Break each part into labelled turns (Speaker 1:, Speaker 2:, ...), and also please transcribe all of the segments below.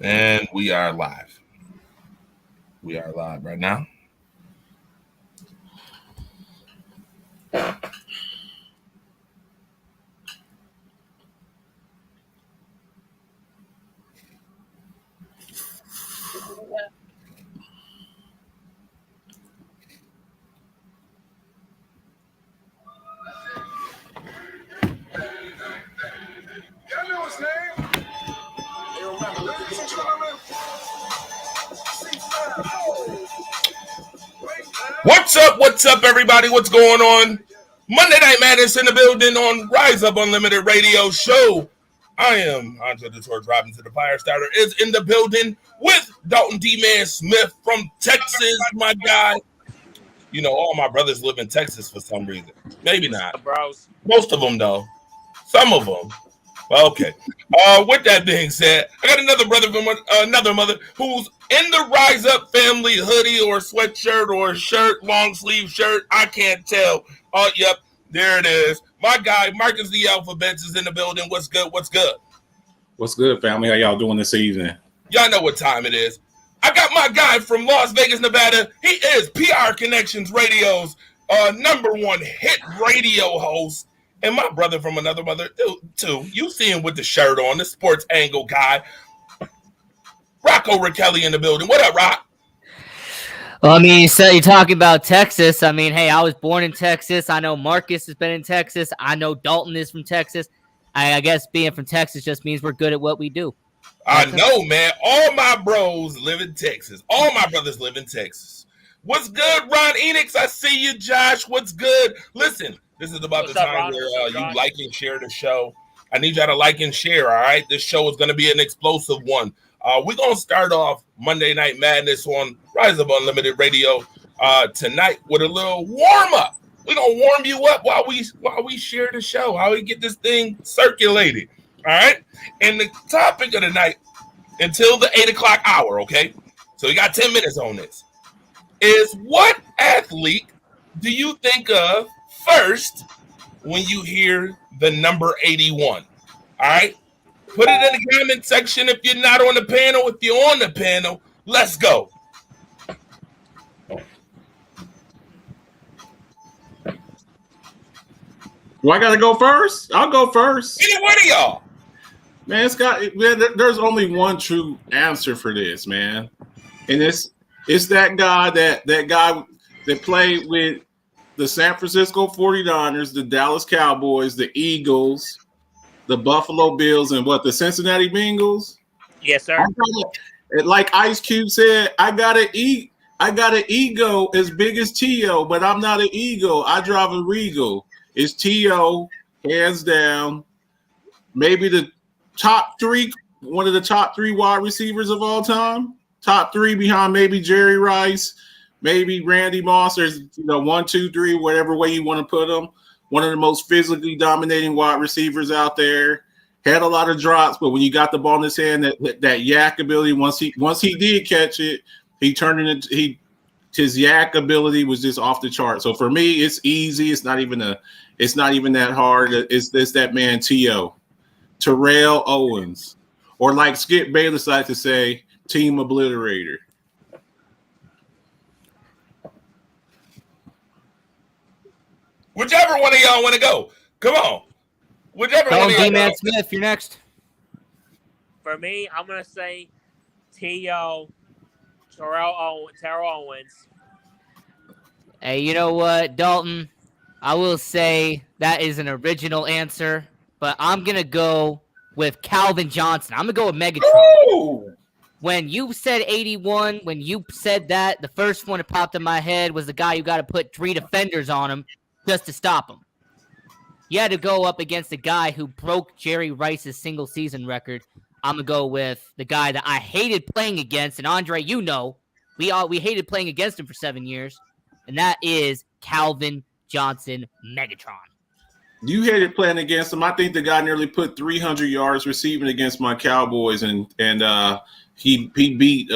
Speaker 1: And we are live. We are live right now. What's up? What's up, everybody? What's going on? Monday Night Madness in the building on Rise Up Unlimited Radio Show. I am Andre the Torch Robinson, the Fire Starter, is in the building with Dalton D-Man Smith from Texas, my guy. You know, all my brothers live in Texas for some reason. Maybe not.
Speaker 2: Bros.
Speaker 1: Most of them, though. Some of them. Okay. With that being said, I got another brother from another mother who's in the Rise Up family hoodie or sweatshirt or shirt, long sleeve shirt. I can't tell. Oh, yep. There it is. My guy, Marcus the Alphabets, is in the building. What's good? What's good?
Speaker 3: What's good, family? How y'all doing this evening?
Speaker 1: Y'all know what time it is. I got my guy from Las Vegas, Nevada. He is PR Connections Radio's #1 hit radio host. And my brother from another mother, too. You see him with the shirt on, the sports angle guy. Rocco Raquelli in the building. What up, Rock?
Speaker 4: Well, I mean, so you're talking about Texas. I mean, hey, I was born in Texas. I know Marcus has been in Texas. I know Dalton is from Texas. I guess being from Texas just means we're good at what we do.
Speaker 1: I know, man. All my bros live in Texas. All my brothers live in Texas. What's good, Ron Enix? I see you, Josh. What's good? Listen, this is about the time where you like and share the show. I need y'all to like and share, all right? This show is going to be an explosive one. We're going to start off Monday Night Madness on Rise Up Unlimited Radio tonight with a little warm-up. We're going to warm you up while we share the show, how we get this thing circulated, all right? And the topic of the night, until the 8 o'clock hour, okay? So you got 10 minutes on this, is what athlete do you think of first when you hear the number 81? All right? Put it in the comment section if you're not on the panel. If you're on the panel, let's go.
Speaker 3: Do I got to go first? I'll go first.
Speaker 1: Either one of y'all.
Speaker 3: Man, there's only one true answer for this, man. And it's that guy that played with the San Francisco 49ers, the Dallas Cowboys, the Eagles, the Buffalo Bills, and the Cincinnati Bengals?
Speaker 2: Yes, sir.
Speaker 3: Like Ice Cube said, I got an ego as big as T.O., but I'm not an ego. I drive a Regal. It's T.O., hands down. Maybe one of the top three wide receivers of all time. Top three behind maybe Jerry Rice, maybe Randy Moss. There's 1, 2, 3, whatever way you want to put them. One of the most physically dominating wide receivers out there. Had a lot of drops, but when you got the ball in his hand, that yak ability. Once he did catch it, he turned it into his yak ability was just off the chart. So for me, it's easy. It's not even that hard. It's that man T.O. Terrell Owens, or like Skip Bayless likes to say, Team Obliterator.
Speaker 1: Whichever one of y'all want to go. Come on. Whichever one of y'all.
Speaker 4: D-Man Smith, you're next.
Speaker 2: For me, I'm going to say T.O., Terrell Owens.
Speaker 4: Hey, you know what, Dalton? I will say that is an original answer, but I'm going to go with Calvin Johnson. I'm going to go with Megatron.
Speaker 1: Ooh.
Speaker 4: When you said 81, when you said that, the first one that popped in my head was the guy you got to put 3 defenders on him just to stop him. You had to go up against the guy who broke Jerry Rice's single season record. I'm going to go with the guy that I hated playing against. And Andre, you know, we hated playing against him for 7 years. And that is Calvin Johnson, Megatron.
Speaker 3: You hated playing against him. I think the guy nearly put 300 yards receiving against my Cowboys, and he beat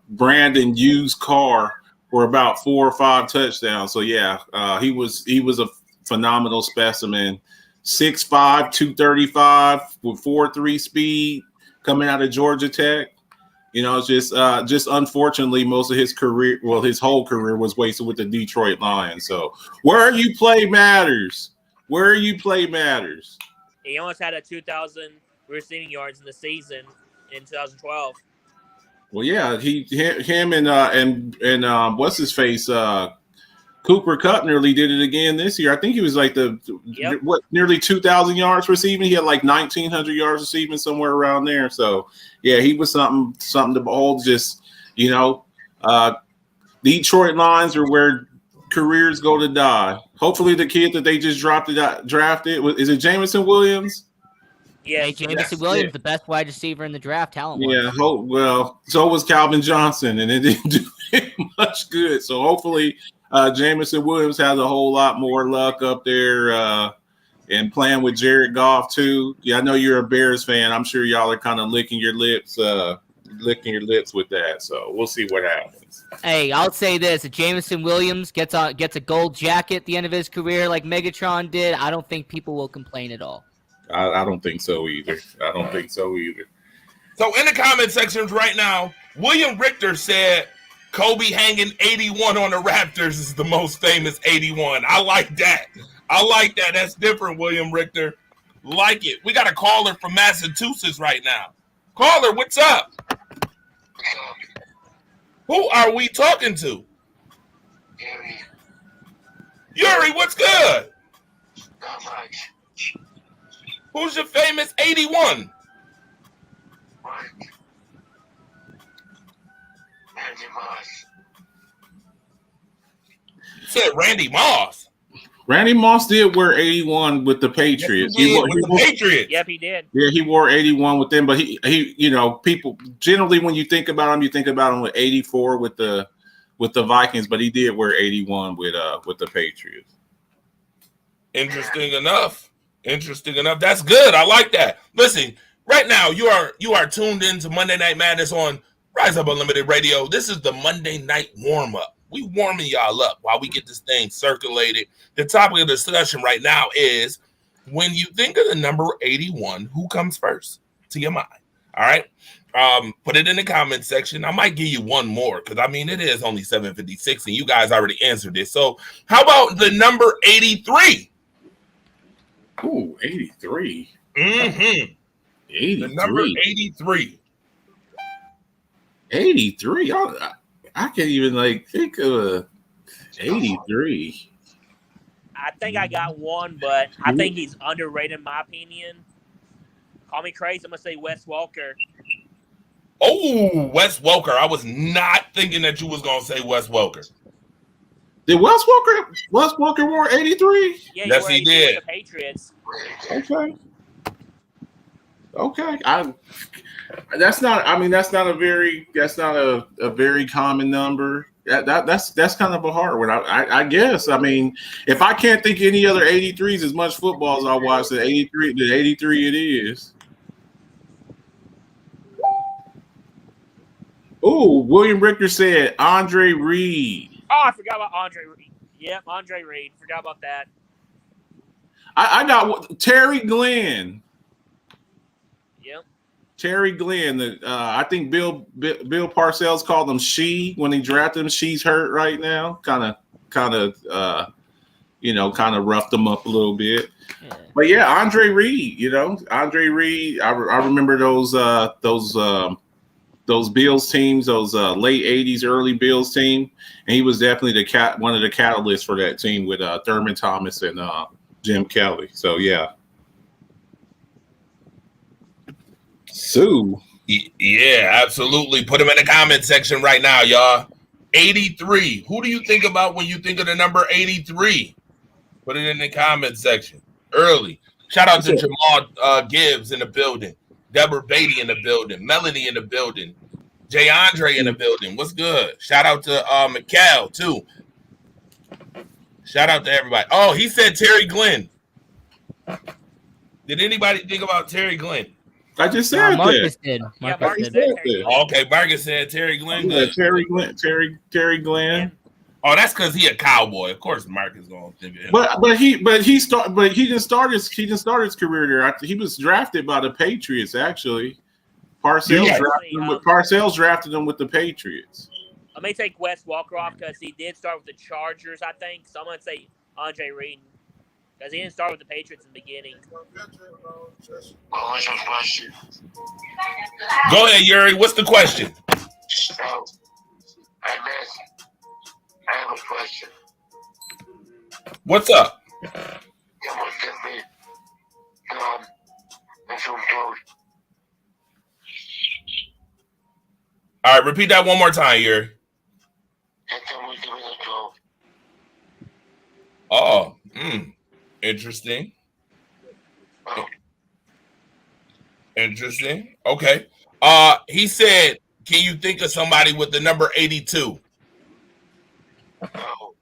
Speaker 3: Brandon Hughes' Carr for about 4 or 5 touchdowns. So yeah, he was a phenomenal specimen. 6'5", 235 with 4.3 speed coming out of Georgia Tech. You know, it's just unfortunately most of his career, well, his whole career was wasted with the Detroit Lions. So where you play matters. Where you play matters.
Speaker 2: He almost had 2,000 receiving yards in the season in 2012.
Speaker 3: Well, yeah, him and what's his face, Cooper Kupp nearly did it again this year. I think he was like nearly 2,000 yards receiving. He had like 1,900 yards receiving, somewhere around there. So yeah, he was something to behold. Just, you know, Detroit Lions are where careers go to die. Hopefully, the kid that they just drafted is it Jameson Williams?
Speaker 2: Yeah,
Speaker 4: Jameson Williams, the best wide receiver in the draft, talent-wise.
Speaker 3: Yeah, well, so was Calvin Johnson, and it didn't do him much good. So hopefully, Jameson Williams has a whole lot more luck up there and playing with Jared Goff too. Yeah, I know you're a Bears fan. I'm sure y'all are kind of licking your lips with that. So we'll see what happens.
Speaker 4: Hey, I'll say this: if Jameson Williams gets a gold jacket at the end of his career, like Megatron did, I don't think people will complain at all.
Speaker 3: I don't think so either.
Speaker 1: So in the comment sections right now, William Richter said Kobe hanging 81 on the Raptors is the most famous 81. I like that. That's different, William Richter. Like it. We got a caller from Massachusetts right now. Caller, what's up? Who are we talking to? Yuri, what's good?
Speaker 5: Not much.
Speaker 1: Who's your famous 81?
Speaker 5: What? Randy Moss.
Speaker 1: You said Randy Moss.
Speaker 3: Randy Moss did wear 81 with the Patriots.
Speaker 1: Yes, he did, with the Patriots.
Speaker 2: Yep, he did.
Speaker 3: Yeah, he wore 81 with them, but he you know, people generally when you think about him, you think about him with 84 with the Vikings, but he did wear 81 with the Patriots.
Speaker 1: Interesting enough. That's good. I like that. Listen, right now you are tuned into Monday Night Madness on Rise Up Unlimited Radio. This is the Monday night warm up. We warming y'all up while we get this thing circulated. The topic of discussion right now is, when you think of the number 81, who comes first to your mind? All right. Put it in the comment section. I might give you one more because I mean it is only 7:56 and you guys already answered it. So how about the number 83?
Speaker 3: Ooh, 83.
Speaker 1: Mm-hmm.
Speaker 3: 83.
Speaker 1: The number 83.
Speaker 3: 83. I can't even think of 83.
Speaker 2: I think I got one, but I think he's underrated in my opinion. Call me crazy. I'm going to say Wes Welker.
Speaker 1: Oh, Wes Welker. I was not thinking that you was going to say Wes Welker.
Speaker 3: Did Wes Welker wore 83?
Speaker 2: Yeah,
Speaker 1: yes, he did.
Speaker 2: The Patriots.
Speaker 3: Okay. That's not a very common number. That's kind of a hard one. I guess. I mean, if I can't think of any other 83s as much football as I watch, the 83 it is. Oh, William Richter said Andre Reed.
Speaker 2: Oh, I forgot about Andre Reed. Yep, Andre Reed. Forgot about that.
Speaker 3: I got Terry Glenn.
Speaker 2: Yep.
Speaker 3: Terry Glenn. I think Bill Parcells called him She when he drafted him. She's hurt right now. Kind of roughed him up a little bit. Yeah. But yeah, Andre Reed. Andre Reed. I remember those Bills teams, those late 80s, early Bills team, and he was definitely one of the catalysts for that team with Thurman Thomas and Jim Kelly. So yeah. Sue.
Speaker 1: Yeah, absolutely. Put them in the comment section right now, y'all. 83. Who do you think about when you think of the number 83? Put it in the comment section early. Shout out to Jamal Gibbs in the building. Deborah Beatty in the building. Melanie in the building. Jay Andre in the building. What's good? Shout out to Mikal, too. Shout out to everybody. Oh, he said Terry Glenn. Did anybody think about Terry Glenn?
Speaker 3: I just said
Speaker 4: Marcus
Speaker 3: that.
Speaker 4: Did.
Speaker 2: Marcus did.
Speaker 1: Okay, Marcus said Terry Glenn.
Speaker 3: Yeah, Terry Glenn.
Speaker 2: Yeah.
Speaker 1: Oh, that's because he a cowboy. Of course, Marcus gonna think of him.
Speaker 3: But he didn't start his career there. He was drafted by the Patriots, actually. Parcells drafted him with the Patriots.
Speaker 2: I may take Wes Walker off because he did start with the Chargers, I think. So I'm going to say Andre Reed because he didn't start with the Patriots in the beginning.
Speaker 5: What was your question?
Speaker 1: Go ahead, Yuri. What's the question?
Speaker 5: So, I have a question.
Speaker 1: What's up?
Speaker 5: You will give me some food.
Speaker 1: All right, repeat that one more time, Yuri.
Speaker 5: And someone give me the food.
Speaker 1: Oh, interesting.
Speaker 5: Oh,
Speaker 1: Interesting. Okay. He said, can you think of somebody with the number 82?
Speaker 5: no.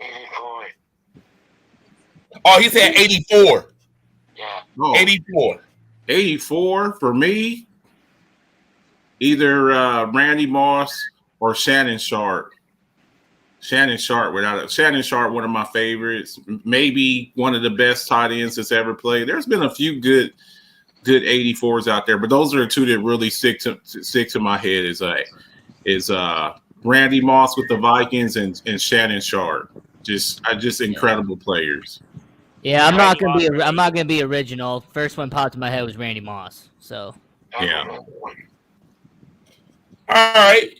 Speaker 5: 84.
Speaker 1: Oh, he said 84.
Speaker 5: Yeah.
Speaker 3: Oh,
Speaker 1: 84.
Speaker 3: 84 for me. Either Randy Moss or Shannon Sharp. Shannon Sharp, one of my favorites. Maybe one of the best tight ends that's ever played. There's been a few good 84s out there, but those are the two that really stick to my head. Is Randy Moss with the Vikings and Shannon Sharp. Just incredible players.
Speaker 4: Yeah, I'm not gonna be original. First one popped in my head was Randy Moss. So
Speaker 3: Yeah.
Speaker 1: All right.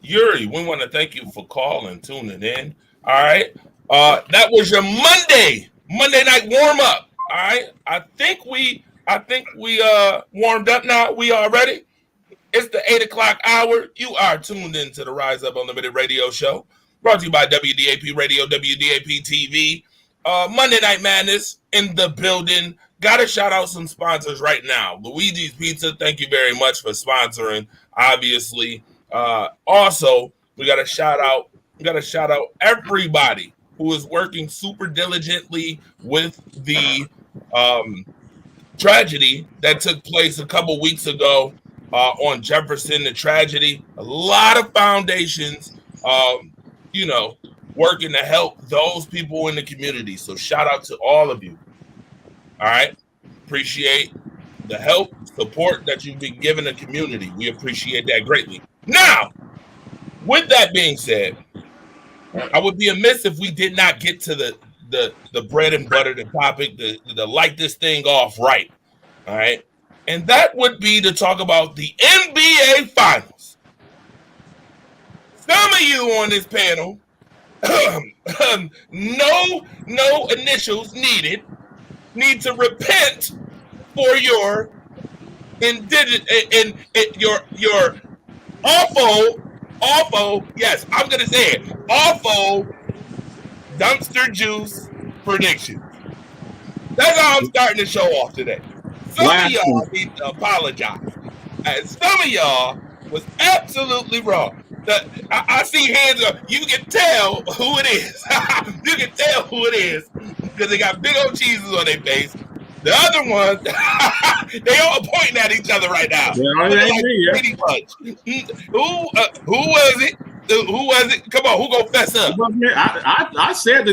Speaker 1: Yuri, we want to thank you for calling, tuning in. All right. That was your Monday night warm up. All right. I think we warmed up now. We are ready. It's the 8 o'clock hour. You are tuned in to the Rise Up Unlimited radio show, brought to you by WDAP Radio, WDAP TV. Monday Night Madness in the building. Got to shout out some sponsors right now. Luigi's Pizza, thank you very much for sponsoring, obviously. Also, we got to shout out everybody who is working super diligently with the tragedy that took place a couple weeks ago on Jefferson, the tragedy. A lot of foundations, working to help those people in the community. So shout out to all of you. All right. Appreciate the help, support that you've been giving the community. We appreciate that greatly. Now, with that being said, I would be amiss if we did not get to the bread and butter, the topic, the light this thing off right. All right. And that would be to talk about the NBA Finals. Some of you on this panel, no initials needed, need to repent for your your awful, yes, I'm gonna say it, awful dumpster juice prediction. That's how I'm starting the show off today. Some of y'all need to apologize. And some of y'all was absolutely wrong. I see hands up. You can tell who it is. You can tell who it is because they got big old cheeses on their face. The other ones, they all pointing at each other right now. Pretty much. Who was it? Who was it? Come on, who gonna fess up?
Speaker 3: I said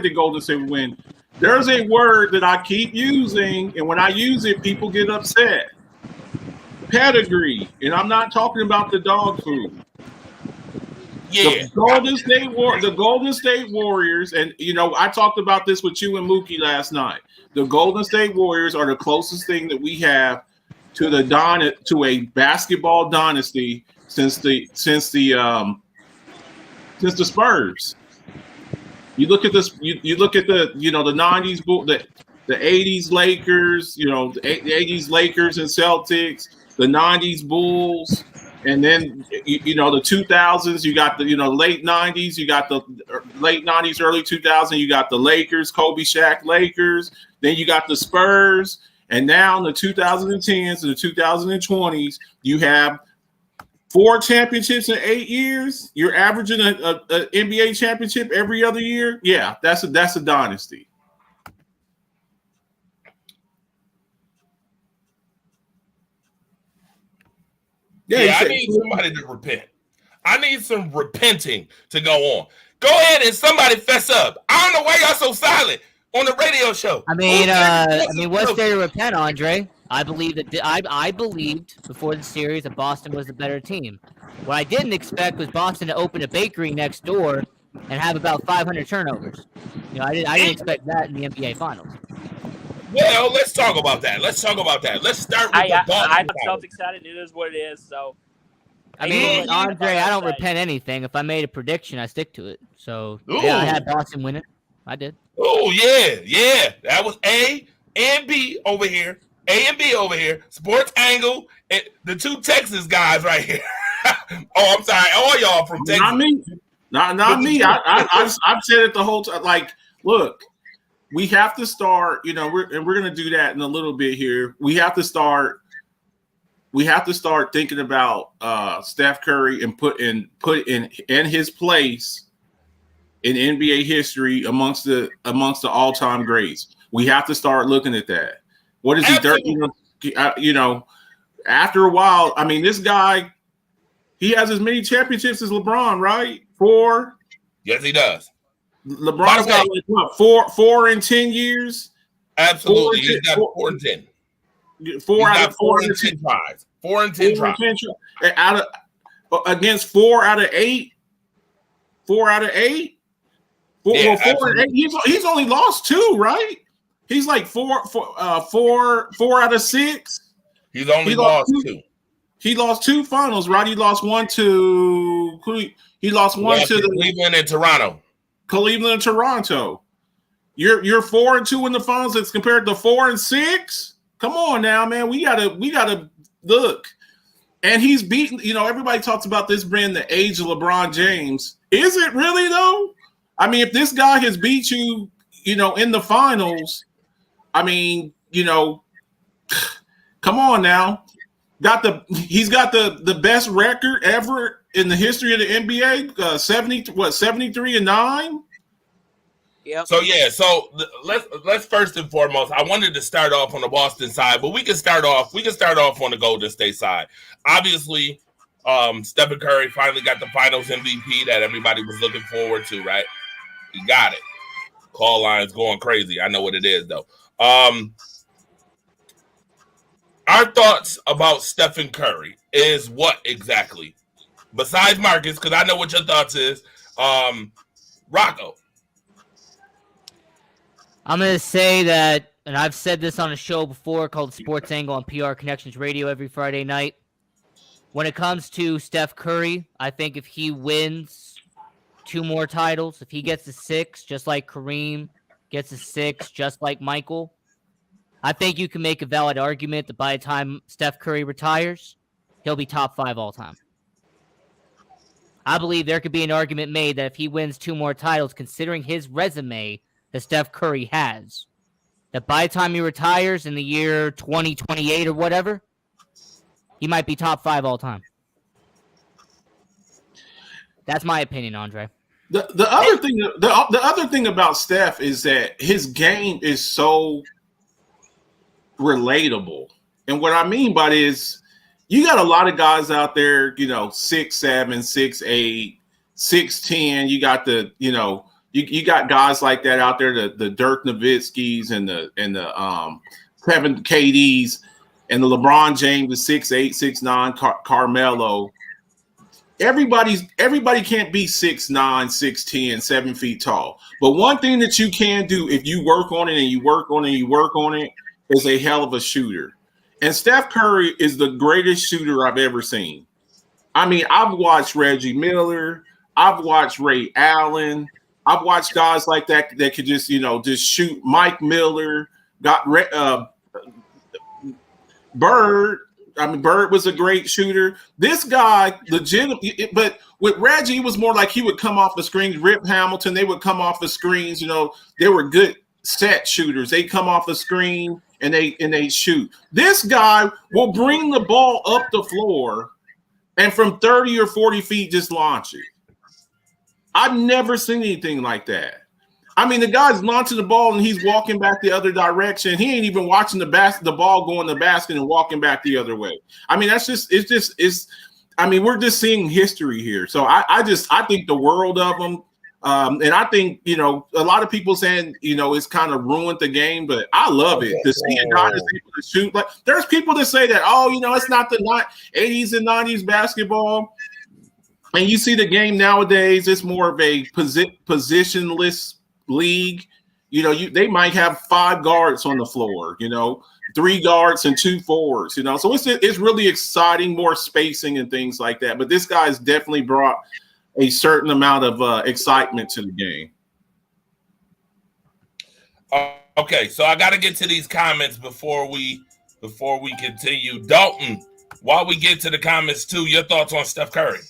Speaker 3: the Golden State would win. There's a word that I keep using, and when I use it, people get upset. Pedigree, and I'm not talking about the dog food.
Speaker 1: Yeah,
Speaker 3: the Golden State Warriors, and I talked about this with you and Mookie last night. The Golden State Warriors are the closest thing that we have to a basketball dynasty since the Spurs. You look at this. You look at the the 90s bull, the 80s Lakers. The 80s Lakers and Celtics. The 90s Bulls. And then, the 2000s, you got the, late 90s, you got the late 90s, early 2000s, you got the Lakers, Kobe, Shaq, Lakers. Then you got the Spurs. And now in the 2010s and the 2020s, you have 4 championships in 8 years. You're averaging a NBA championship every other year. Yeah, that's a dynasty.
Speaker 1: Yeah, I need somebody to repent. I need some repenting to go on. Go ahead and somebody fess up. I don't know why y'all so silent on the radio show.
Speaker 4: I mean, what's there to repent, Andre? I believe that I believed before the series that Boston was the better team. What I didn't expect was Boston to open a bakery next door and have about 500 turnovers. I didn't expect that in the NBA Finals.
Speaker 1: Well, let's talk about that. Let's start with the Boston.
Speaker 2: I'm self-excited. It is what it is. So,
Speaker 4: I mean, Andre, I don't repent anything. If I made a prediction, I stick to it. So, yeah, I had Boston winning. I did.
Speaker 1: Oh, yeah. That was A and B over here. Sports Angle, and the two Texas guys right here. Oh, I'm sorry. All y'all from Texas.
Speaker 3: Not me. Not me. I've said it the whole time. Like, look, we have to start. We're going to do that in a little bit here. We have to start thinking about Steph Curry and put in his place in NBA history amongst the all-time greats. We have to start looking at that. What is he? After a while, I mean, this guy, he has as many championships as LeBron, right? 4.
Speaker 1: Yes, he does.
Speaker 3: LeBron's got like what, 4 in 10 years?
Speaker 1: Absolutely, he's got 4 in 10.
Speaker 3: 4 out of
Speaker 1: 4 in 10 tries. 4 in 10 tries.
Speaker 3: Against 4 out of 8. 4 out of 8. 4 and 8. He's only lost 2, right? He's like 4 out of 6.
Speaker 1: He's only lost 2.
Speaker 3: He lost 2 finals, right? He lost one to
Speaker 1: Cleveland and Toronto.
Speaker 3: Cleveland and Toronto. You're 4 and 2 in the finals. It's compared to 4 and 6. Come on now, man. We gotta look. And he's beaten. Everybody talks about this being the age of LeBron James. Is it really though? I mean, if this guy has beat you, in the finals, I mean, come on now. He's got the best record ever in the history of the NBA. 73-9.
Speaker 2: Yeah.
Speaker 1: So let's first and foremost, I wanted to start off on the Boston side, but we can start off on the Golden State side. Obviously, Stephen Curry finally got the Finals MVP that everybody was looking forward to, right? He got it. Call lines going crazy. I know what it is though. Our thoughts about Stephen Curry is what exactly? Besides Marcus, because I know what your thoughts is. Rocco.
Speaker 4: I'm going to say that, and I've said this on a show before called Sports Angle on PR Connections Radio every Friday night. When it comes to Steph Curry, I think if he wins 2 more titles, if he gets to 6, just like Kareem gets to 6, just like Michael, I think you can make a valid argument that by the time Steph Curry retires, he'll be top 5 all time. I believe there could be an argument made that if he wins 2 more titles, considering his resume that Steph Curry has, that by the time he retires in the year 2028 or whatever, he might be top 5 all time. That's my opinion, Andre.
Speaker 3: The other thing about Steph is that his game is so relatable. And what I mean by it is you got a lot of guys out there, 6'7", 6'8", 6'10". You got you got guys like that out there, the Dirk Nowitzkis and the Kevin KDs and the LeBron James, the 6'8", 6'9", Carmelo. Everybody can't be 6'9", 6'10", 7 feet tall. But one thing that you can do if you work on it and you work on it and you work on it is a hell of a shooter. And Steph Curry is the greatest shooter I've ever seen. I mean, I've watched Reggie Miller. I've watched Ray Allen. I've watched guys like that could just shoot. Mike Miller, Bird. I mean, Bird was a great shooter. This guy, legitimately, but with Reggie, it was more like he would come off the screens. Rip Hamilton, they would come off the screens. They were good set shooters. They come off the screen and they shoot. This guy will bring the ball up the floor and from 30 or 40 feet just launch it. I've never seen anything like that. I mean, the guy's launching the ball and he's walking back the other direction. He ain't even watching the ball go in the basket and walking back the other way. I mean, we're just seeing history here. So I think the world of him. And I think, a lot of people saying, it's kind of ruined the game, but I love it to see a guy that's able to shoot. Like, there's people that say that, it's not the 80s and 90s basketball. And you see the game nowadays, it's more of a positionless league. They might have 5 guards on the floor, 3 guards and 2 forwards, So it's really exciting, more spacing and things like that. But this guy's definitely brought a certain amount of excitement to the game.
Speaker 1: Okay, so I got to get to these comments before we continue. Dalton, while we get to the comments too, your thoughts on Steph Curry?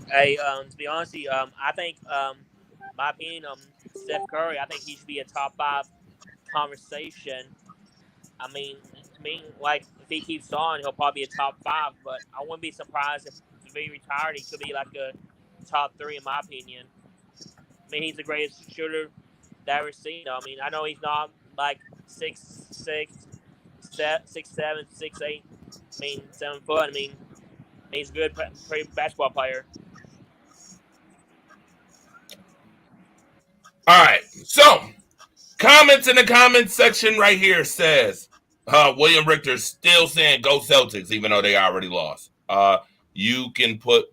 Speaker 2: Hey, to be honest with you, I think, my opinion, Steph Curry, I think he should be a top 5 conversation. I mean, to me, like, if he keeps on, he'll probably be a top 5, but I wouldn't be surprised if he retired. He could be like a top 3 in my opinion. I mean, he's the greatest shooter that I've ever seen. I mean, I know he's not like 6'6", 6'7", 6'8". I mean, 7 foot. I mean, he's a good basketball player.
Speaker 1: All right, so comments in the comments section right here says William Richter still saying go Celtics even though they already lost. You can put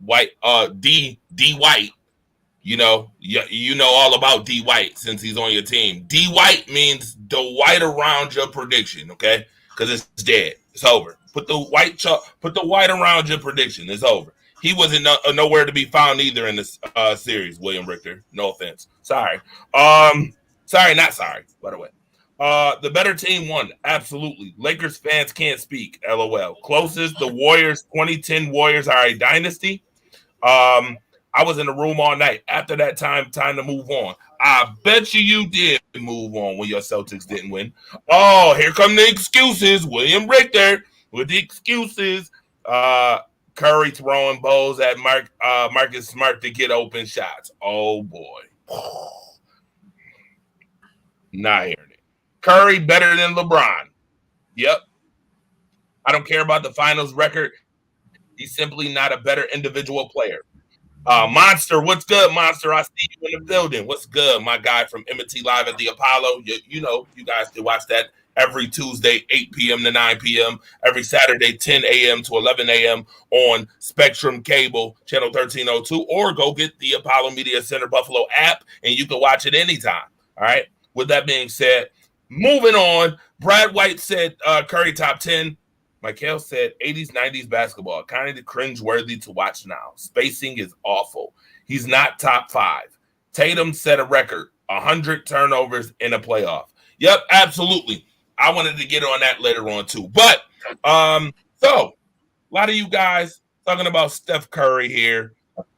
Speaker 1: D White. You know all about D White since he's on your team. D White means the white around your prediction, okay? Because it's dead. It's over. Put the white around your prediction. It's over. He wasn't nowhere to be found either in this series, William Richter. No offense. Sorry. Sorry, not sorry, by the way. The better team won. Absolutely. Lakers fans can't speak. LOL. Closest, the Warriors, 2010 Warriors are a dynasty. I was in the room all night. After that time to move on. I bet you did move on when your Celtics didn't win. Oh, here come the excuses. William Richter with the excuses. Curry throwing bows at Marcus Smart to get open shots. Oh, boy. Not hearing it. Curry better than LeBron. Yep. I don't care about the finals record. He's simply not a better individual player. Monster, what's good, Monster? I see you in the building. What's good, my guy from M&T Live at the Apollo? You guys can watch that every Tuesday, 8 p.m. to 9 p.m., every Saturday, 10 a.m. to 11 a.m. on Spectrum Cable, channel 1302, or go get the Apollo Media Center Buffalo app, and you can watch it anytime. All right? With that being said, moving on, Brad White said Curry top 10. Michael said 80s, 90s basketball, kind of cringeworthy to watch now. Spacing is awful. He's not top 5. Tatum set a record, 100 turnovers in a playoff. Yep, absolutely. I wanted to get on that later on too. But so a lot of you guys talking about Steph Curry here.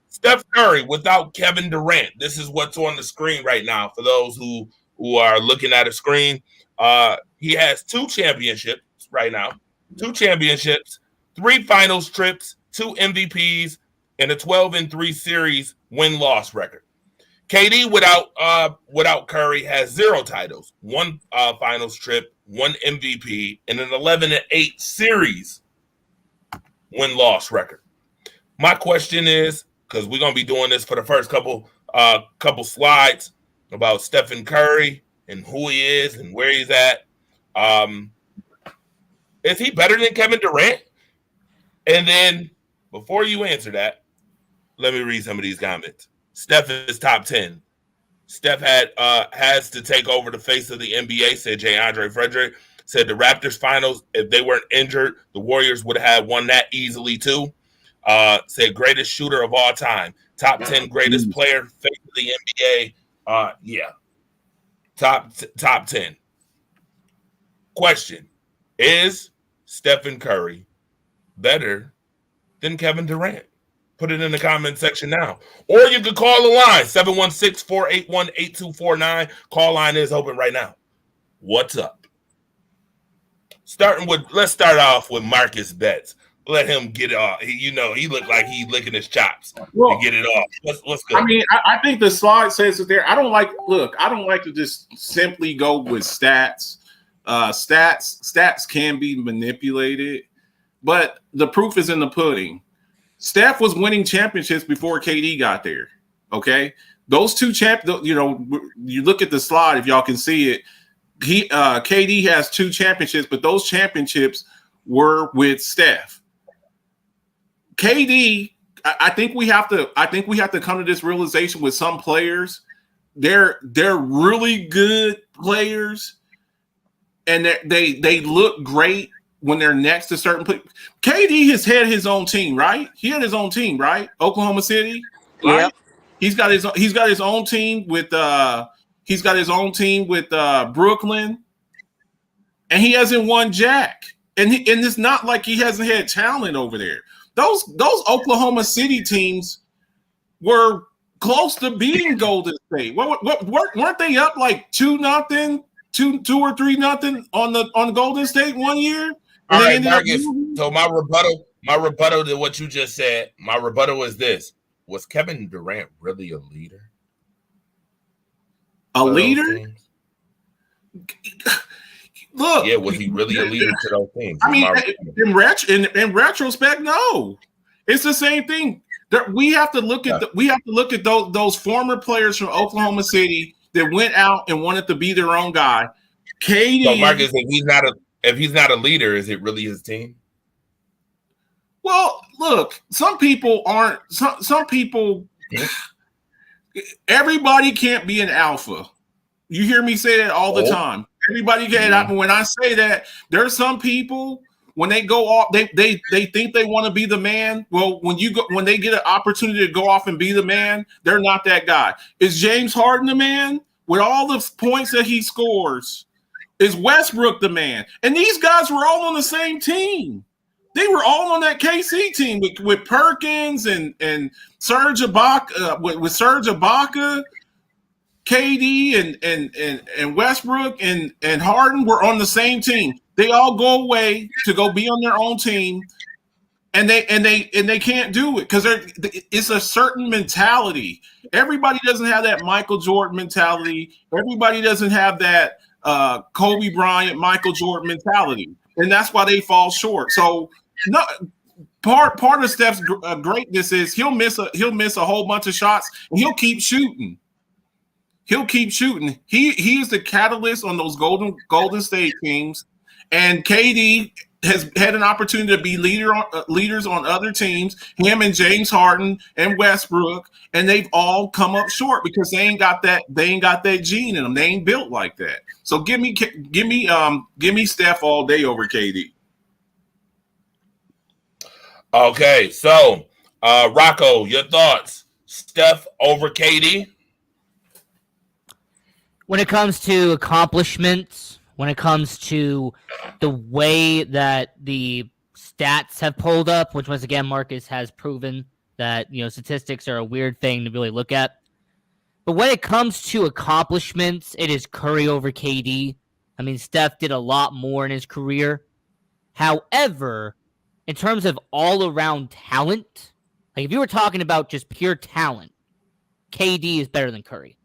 Speaker 1: Steph Curry without Kevin Durant. This is what's on the screen right now for those who are looking at a screen. He has 2 championships right now. 2 championships, 3 finals trips, 2 MVPs, and a 12-3 series win-loss record. KD without Curry has 0 titles, 1 finals trip, 1 MVP, and an 11-8 series win-loss record. My question is, because we're gonna be doing this for the first couple slides about Stephen Curry and who he is and where he's at. Is he better than Kevin Durant? And then before you answer that, let me read some of these comments. Steph is top 10. Steph has to take over the face of the NBA, said J. Andre Frederick. Said the Raptors finals, if they weren't injured, the Warriors would have won that easily too. Said greatest shooter of all time. Top 10 greatest player face of the NBA. Yeah. Top 10. Question. Is Stephen Curry better than Kevin Durant? Put it in the comment section now. Or you could call the line, 716-481-8249. Call line is open right now. What's up? Let's start off with Marcus Betts. Let him get it off. He looked like he's licking his chops to get it off. What's good?
Speaker 3: I mean, I think the slide says it there. I don't like to just simply go with stats. Stats can be manipulated, but the proof is in the pudding. Steph was winning championships before KD got there. Okay, those two you look at the slide if y'all can see it. KD has 2 championships, but those championships were with Steph. KD, I think we have to come to this realization with some players. They're really good players, and they look great when they're next to certain players. KD has had his own team, right? He had his own team, right? Oklahoma City, right?
Speaker 2: Yep.
Speaker 3: He's got his own team with Brooklyn, and he hasn't won jack. And it's not like he hasn't had talent over there. Those Oklahoma City teams were close to beating Golden State. Weren't they up like 2-0, 2 or 3-0 on Golden State one year?
Speaker 1: All right, Marcus. So my rebuttal to what you just said, my rebuttal is this: was Kevin Durant really a leader?
Speaker 3: A leader? Look,
Speaker 1: yeah, was he really a leader to those teams?
Speaker 3: I mean, in retrospect, no. It's the same thing. We have to look at those former players from Oklahoma City that went out and wanted to be their own guy. KD.
Speaker 1: So Marcus, if he's not a leader, is it really his team?
Speaker 3: Well, look, some people aren't. Some people. Everybody can't be an alpha. You hear me say that all the time. Everybody can. Mm-hmm. When I say that, there's some people when they go off, they think they want to be the man. Well, when they get an opportunity to go off and be the man, they're not that guy. Is James Harden the man with all the points that he scores? Is Westbrook the man? And these guys were all on the same team. They were all on that KC team with Perkins and Serge Ibaka, with Serge Ibaka. KD and Westbrook and Harden were on the same team. They all go away to go be on their own team, and they can't do it because it's a certain mentality. Everybody doesn't have that Michael Jordan mentality. Everybody doesn't have that Kobe Bryant, Michael Jordan mentality, and that's why they fall short. So, no. Part of Steph's greatness is he'll miss a whole bunch of shots and he'll keep shooting. He'll keep shooting. He is the catalyst on those Golden State teams, and KD has had an opportunity to be leaders on other teams. Him and James Harden and Westbrook, and they've all come up short because they ain't got that gene in them. They ain't built like that. So give me Steph all day over KD.
Speaker 1: Okay, so Rocco, your thoughts? Steph over KD?
Speaker 4: When it comes to accomplishments, when it comes to the way that the stats have pulled up, which once again Marcus has proven that statistics are a weird thing to really look at. But when it comes to accomplishments, it is Curry over KD. I mean, Steph did a lot more in his career. However, in terms of all-around talent, like if you were talking about just pure talent, KD is better than Curry.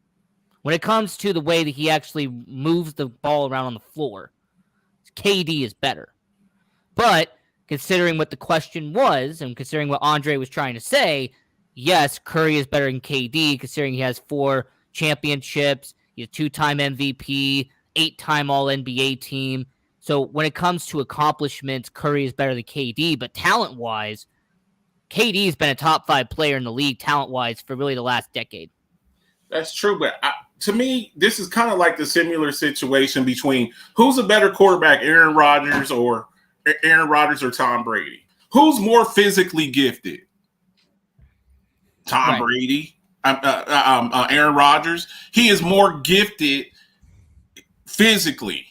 Speaker 4: When it comes to the way that he actually moves the ball around on the floor, KD is better. But considering what the question was and considering what Andre was trying to say, yes, Curry is better than KD, considering he has 4 championships, he's a 2-time MVP, 8-time All-NBA team. So when it comes to accomplishments, Curry is better than KD, but talent-wise, KD has been a top 5 player in the league talent-wise for really the last decade.
Speaker 3: That's true, but to me, this is kind of like the similar situation between who's a better quarterback, Aaron Rodgers or Tom Brady. Who's more physically gifted? Tom Brady, Aaron Rodgers. He is more gifted physically,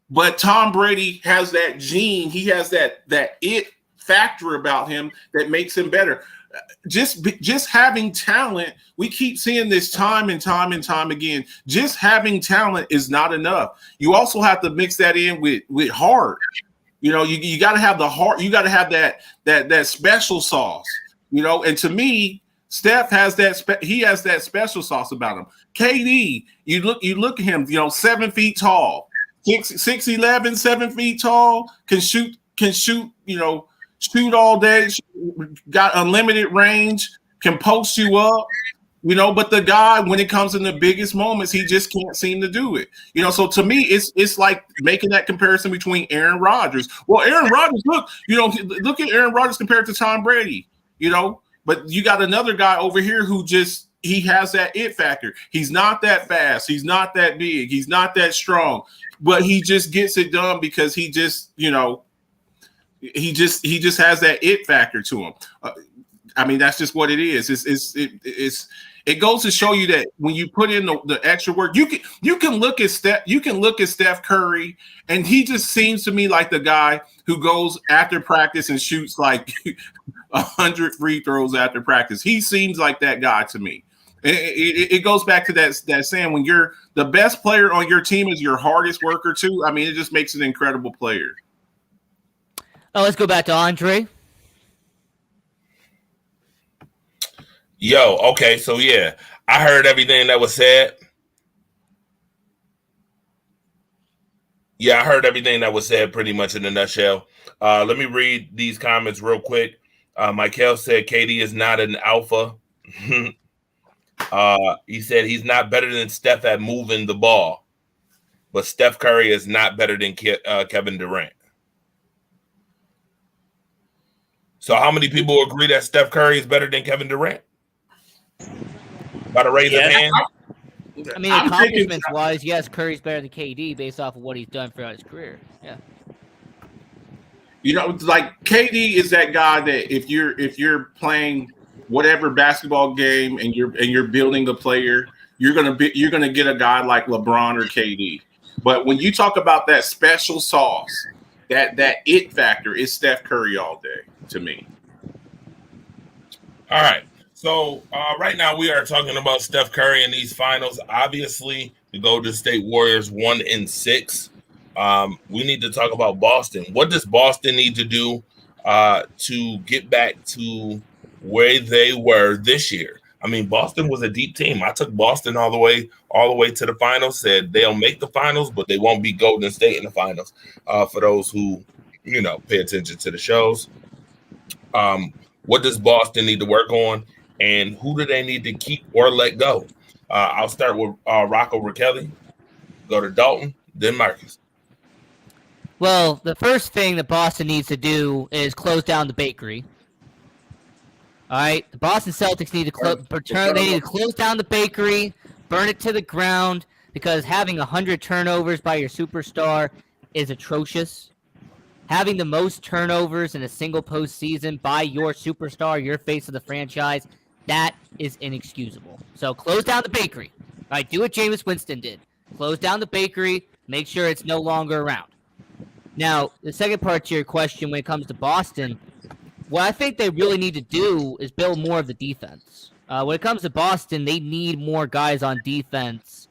Speaker 3: but Tom Brady has that gene. He has that it factor about him that makes him better. Just having talent, we keep seeing this time and time again. Just having talent is not enough. You also have to mix that in with heart. You got to have the heart. You got to have that special sauce. And to me, Steph has that. He has that special sauce about him. KD, you look at him. 7 feet tall, 6'11", 7 feet tall, can shoot. Shoot all day, got unlimited range, can post you up, but the guy, when it comes in the biggest moments, he just can't seem to do it. So to me, it's like making that comparison between Aaron Rodgers. Well, Aaron Rodgers, look at Aaron Rodgers compared to Tom Brady, but you got another guy over here who he has that it factor. He's not that fast. He's not that big. He's not that strong, but he just gets it done because he just has that it factor to him. That's just what it is. It goes to show you that when you put in the extra work, you can look at Steph Curry, and he just seems to me like the guy who goes after practice and shoots like 100 free throws after practice. He seems like that guy to me. It goes back to that saying, when you're the best player on your team is your hardest worker too. It just makes an incredible player.
Speaker 4: Oh, let's go back to Andre.
Speaker 1: Yo, okay, so yeah, I heard everything that was said. Yeah, I heard everything that was said pretty much in a nutshell. Let me read these comments real quick. Michael said KD is not an alpha. He said he's not better than Steph at moving the ball, but Steph Curry is not better than Kevin Durant. So how many people agree that Steph Curry is better than Kevin Durant? By the raise of hand.
Speaker 4: Accomplishments-wise, yes, Curry's better than KD based off of what he's done throughout his career. Yeah.
Speaker 3: Like KD is that guy that if you're playing whatever basketball game and you're building a player, you're gonna get a guy like LeBron or KD. But when you talk about that special sauce, that it factor, is Steph Curry all day to me.
Speaker 1: All right. So right now we are talking about Steph Curry in these finals. Obviously, the Golden State Warriors 1-6. We need to talk about Boston. What does Boston need to do to get back to where they were this year? Boston was a deep team. I took Boston all the way to the finals. Said they'll make the finals, but they won't beat Golden State in the finals. For those who pay attention to the shows, what does Boston need to work on? And who do they need to keep or let go? I'll start with Rocco Raquelli, go to Dalton, then Marcus.
Speaker 4: Well, the first thing that Boston needs to do is close down the bakery. All right, the Boston Celtics need to close down the bakery, burn it to the ground, because having 100 turnovers by your superstar is atrocious. Having the most turnovers in a single postseason by your superstar, your face of the franchise, that is inexcusable. So close down the bakery. All right, do what Jameis Winston did. Close down the bakery, make sure it's no longer around. Now, the second part to your question when it comes to Boston, what I think they really need to do is build more of the defense. When it comes to Boston, they need more guys on defense.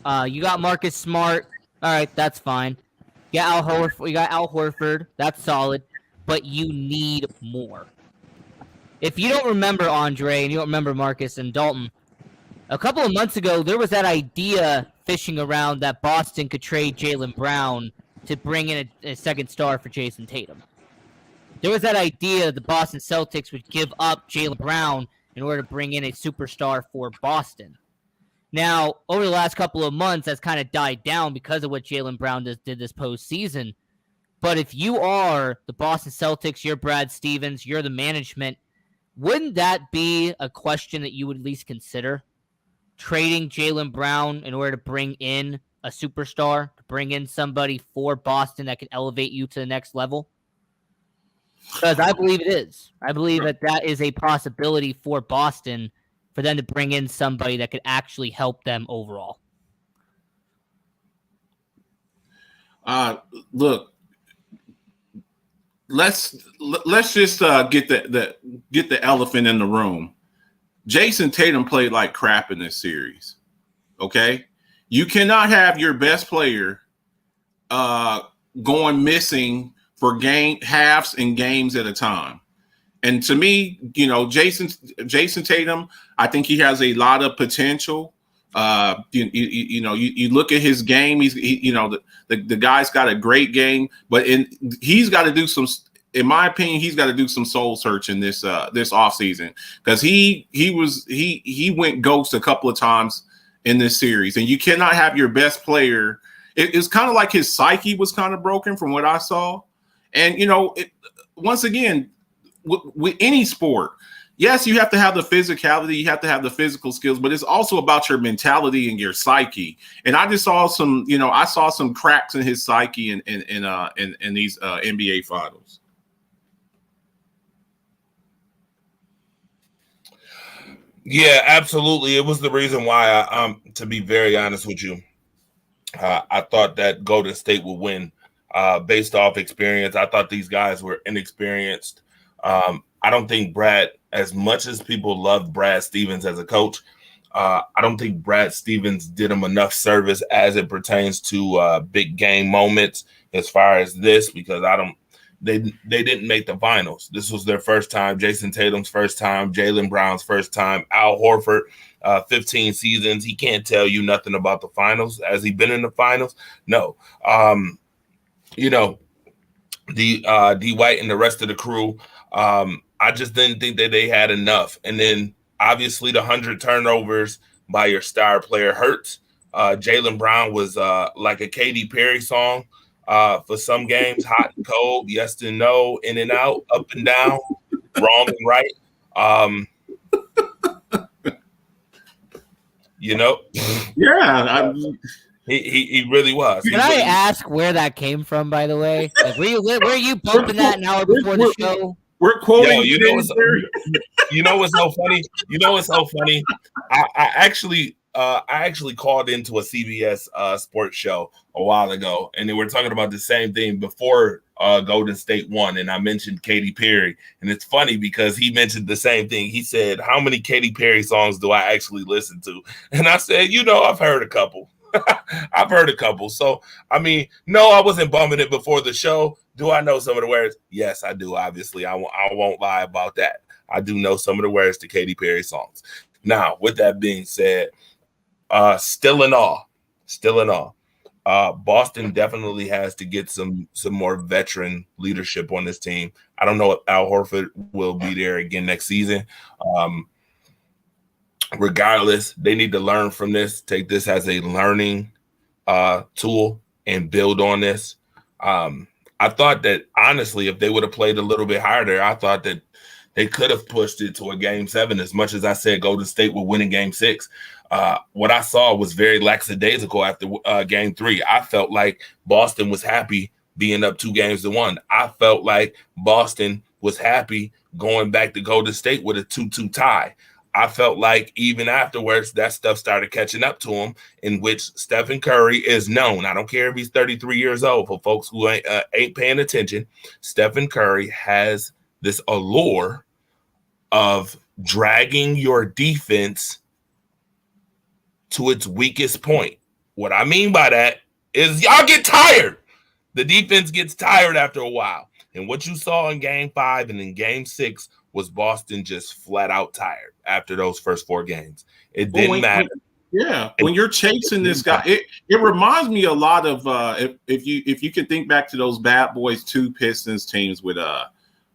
Speaker 4: You got Marcus Smart. All right, that's fine. You got Al Horford. That's solid. But you need more. If you don't remember, Andre, and you don't remember Marcus and Dalton, a couple of months ago, there was that idea fishing around that Boston could trade Jaylen Brown to bring in a second star for Jason Tatum. There was that idea the Boston Celtics would give up Jaylen Brown in order to bring in a superstar for Boston. Now, over the last couple of months, that's kind of died down because of what Jaylen Brown did this postseason. But if you are the Boston Celtics, you're Brad Stevens, you're the management, wouldn't that be a question that you would at least consider? Trading Jaylen Brown in order to bring in a superstar, to bring in somebody for Boston that can elevate you to the next level? Because I believe it is. I believe that is a possibility for Boston, for them to bring in somebody that could actually help them overall.
Speaker 3: Look, let's just get the elephant in the room. Jason Tatum played like crap in this series. Okay, you cannot have your best player going missing for halves and games at a time. And to me, Jason Tatum, I think he has a lot of potential. You look at his game. The guy's got a great game, but he's got to do some. in my opinion, he's got to do some soul searching this offseason, because he went ghost a couple of times in this series, and you cannot have your best player. It's kind of like his psyche was kind of broken from what I saw. And, once again, with any sport, yes, you have to have the physicality, you have to have the physical skills, but it's also about your mentality and your psyche. And I just saw some cracks in his psyche in these NBA finals.
Speaker 1: Yeah, absolutely. It was the reason why to be very honest with you, I thought that Golden State would win based off experience. I thought these guys were inexperienced. I don't think Brad, as much as people love Brad Stevens as a coach, I don't think Brad Stevens did him enough service as it pertains to big game moments as far as this, because they didn't make the finals. This was their first time, Jason Tatum's first time, Jaylen Brown's first time, Al Horford, 15 seasons. He can't tell you nothing about the finals. Has he been in the finals? No. D. White and the rest of the crew, I just didn't think that they had enough. And then obviously the 100 turnovers by your star player hurts. Jaylen Brown was like a Katy Perry song for some games, hot and cold, yes and no, in and out, up and down, wrong and right.
Speaker 3: Yeah,
Speaker 1: he really was.
Speaker 4: Can I ask where that came from, by the way? Like, were you bumping that an hour before the show?
Speaker 3: We're quoting.
Speaker 1: You know what's so funny? I actually called into a CBS sports show a while ago, and they were talking about the same thing before Golden State won, and I mentioned Katy Perry, and it's funny because he mentioned the same thing. He said, "How many Katy Perry songs do I actually listen to?" And I said, "I've heard a couple." I've heard a couple. So, I mean, no, I wasn't bumming it before the show. Do I know some of the words? Yes, I do. Obviously, I won't lie about that. I do know some of the words to Katy Perry songs. Now, with that being said, still in awe. Boston definitely has to get some more veteran leadership on this team. I don't know if Al Horford will be there again next season. Regardless, they need to learn from this, take this as a learning tool and build on this. I thought that, honestly, if they would have played a little bit harder, I thought that they could have pushed it to a game 7, as much as I said Golden State would win in game 6. What I saw was very lackadaisical after game 3. I felt like Boston was happy being up 2-1. I felt like Boston was happy going back to Golden State with a 2-2 tie. I felt like even afterwards, that stuff started catching up to him, in which Stephen Curry is known. I don't care if he's 33 years old. For folks who ain't paying attention, Stephen Curry has this allure of dragging your defense to its weakest point. What I mean by that is y'all get tired. The defense gets tired after a while. And what you saw in game 5 and in game 6 was Boston just flat out tired after those first 4 games. It didn't matter.
Speaker 3: When you're chasing this guy, it reminds me a lot of if you can think back to those Bad Boys 2 Pistons teams with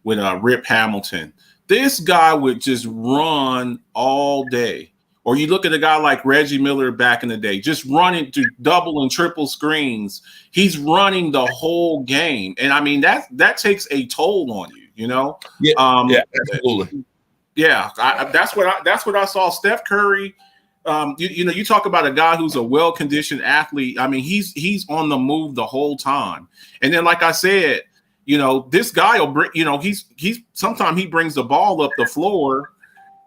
Speaker 3: Rip Hamilton. This guy would just run all day. Or you look at a guy like Reggie Miller back in the day, just running through double and triple screens. He's running the whole game, and I mean that takes a toll on you.
Speaker 1: Yeah, absolutely.
Speaker 3: Yeah, that's what I saw. Steph Curry. You talk about a guy who's a well-conditioned athlete. I mean, he's on the move the whole time. And then, like I said, this guy will bring. He's sometimes he brings the ball up the floor.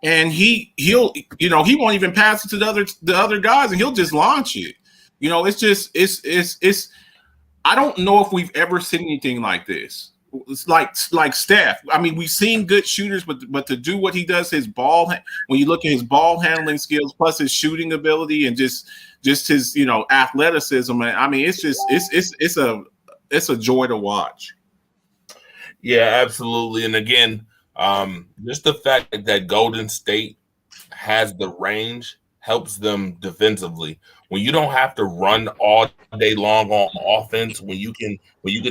Speaker 3: And he won't even pass it to the other guys, and he'll just launch it. It's I don't know if we've ever seen anything like this. It's like Steph. I mean, we've seen good shooters, but to do what he does, when you look at his ball handling skills plus his shooting ability and just his athleticism, I mean, it's a joy to watch.
Speaker 1: Yeah, absolutely. And again, just the fact that Golden State has the range, helps them defensively. When you don't have to run all day long on offense, when you can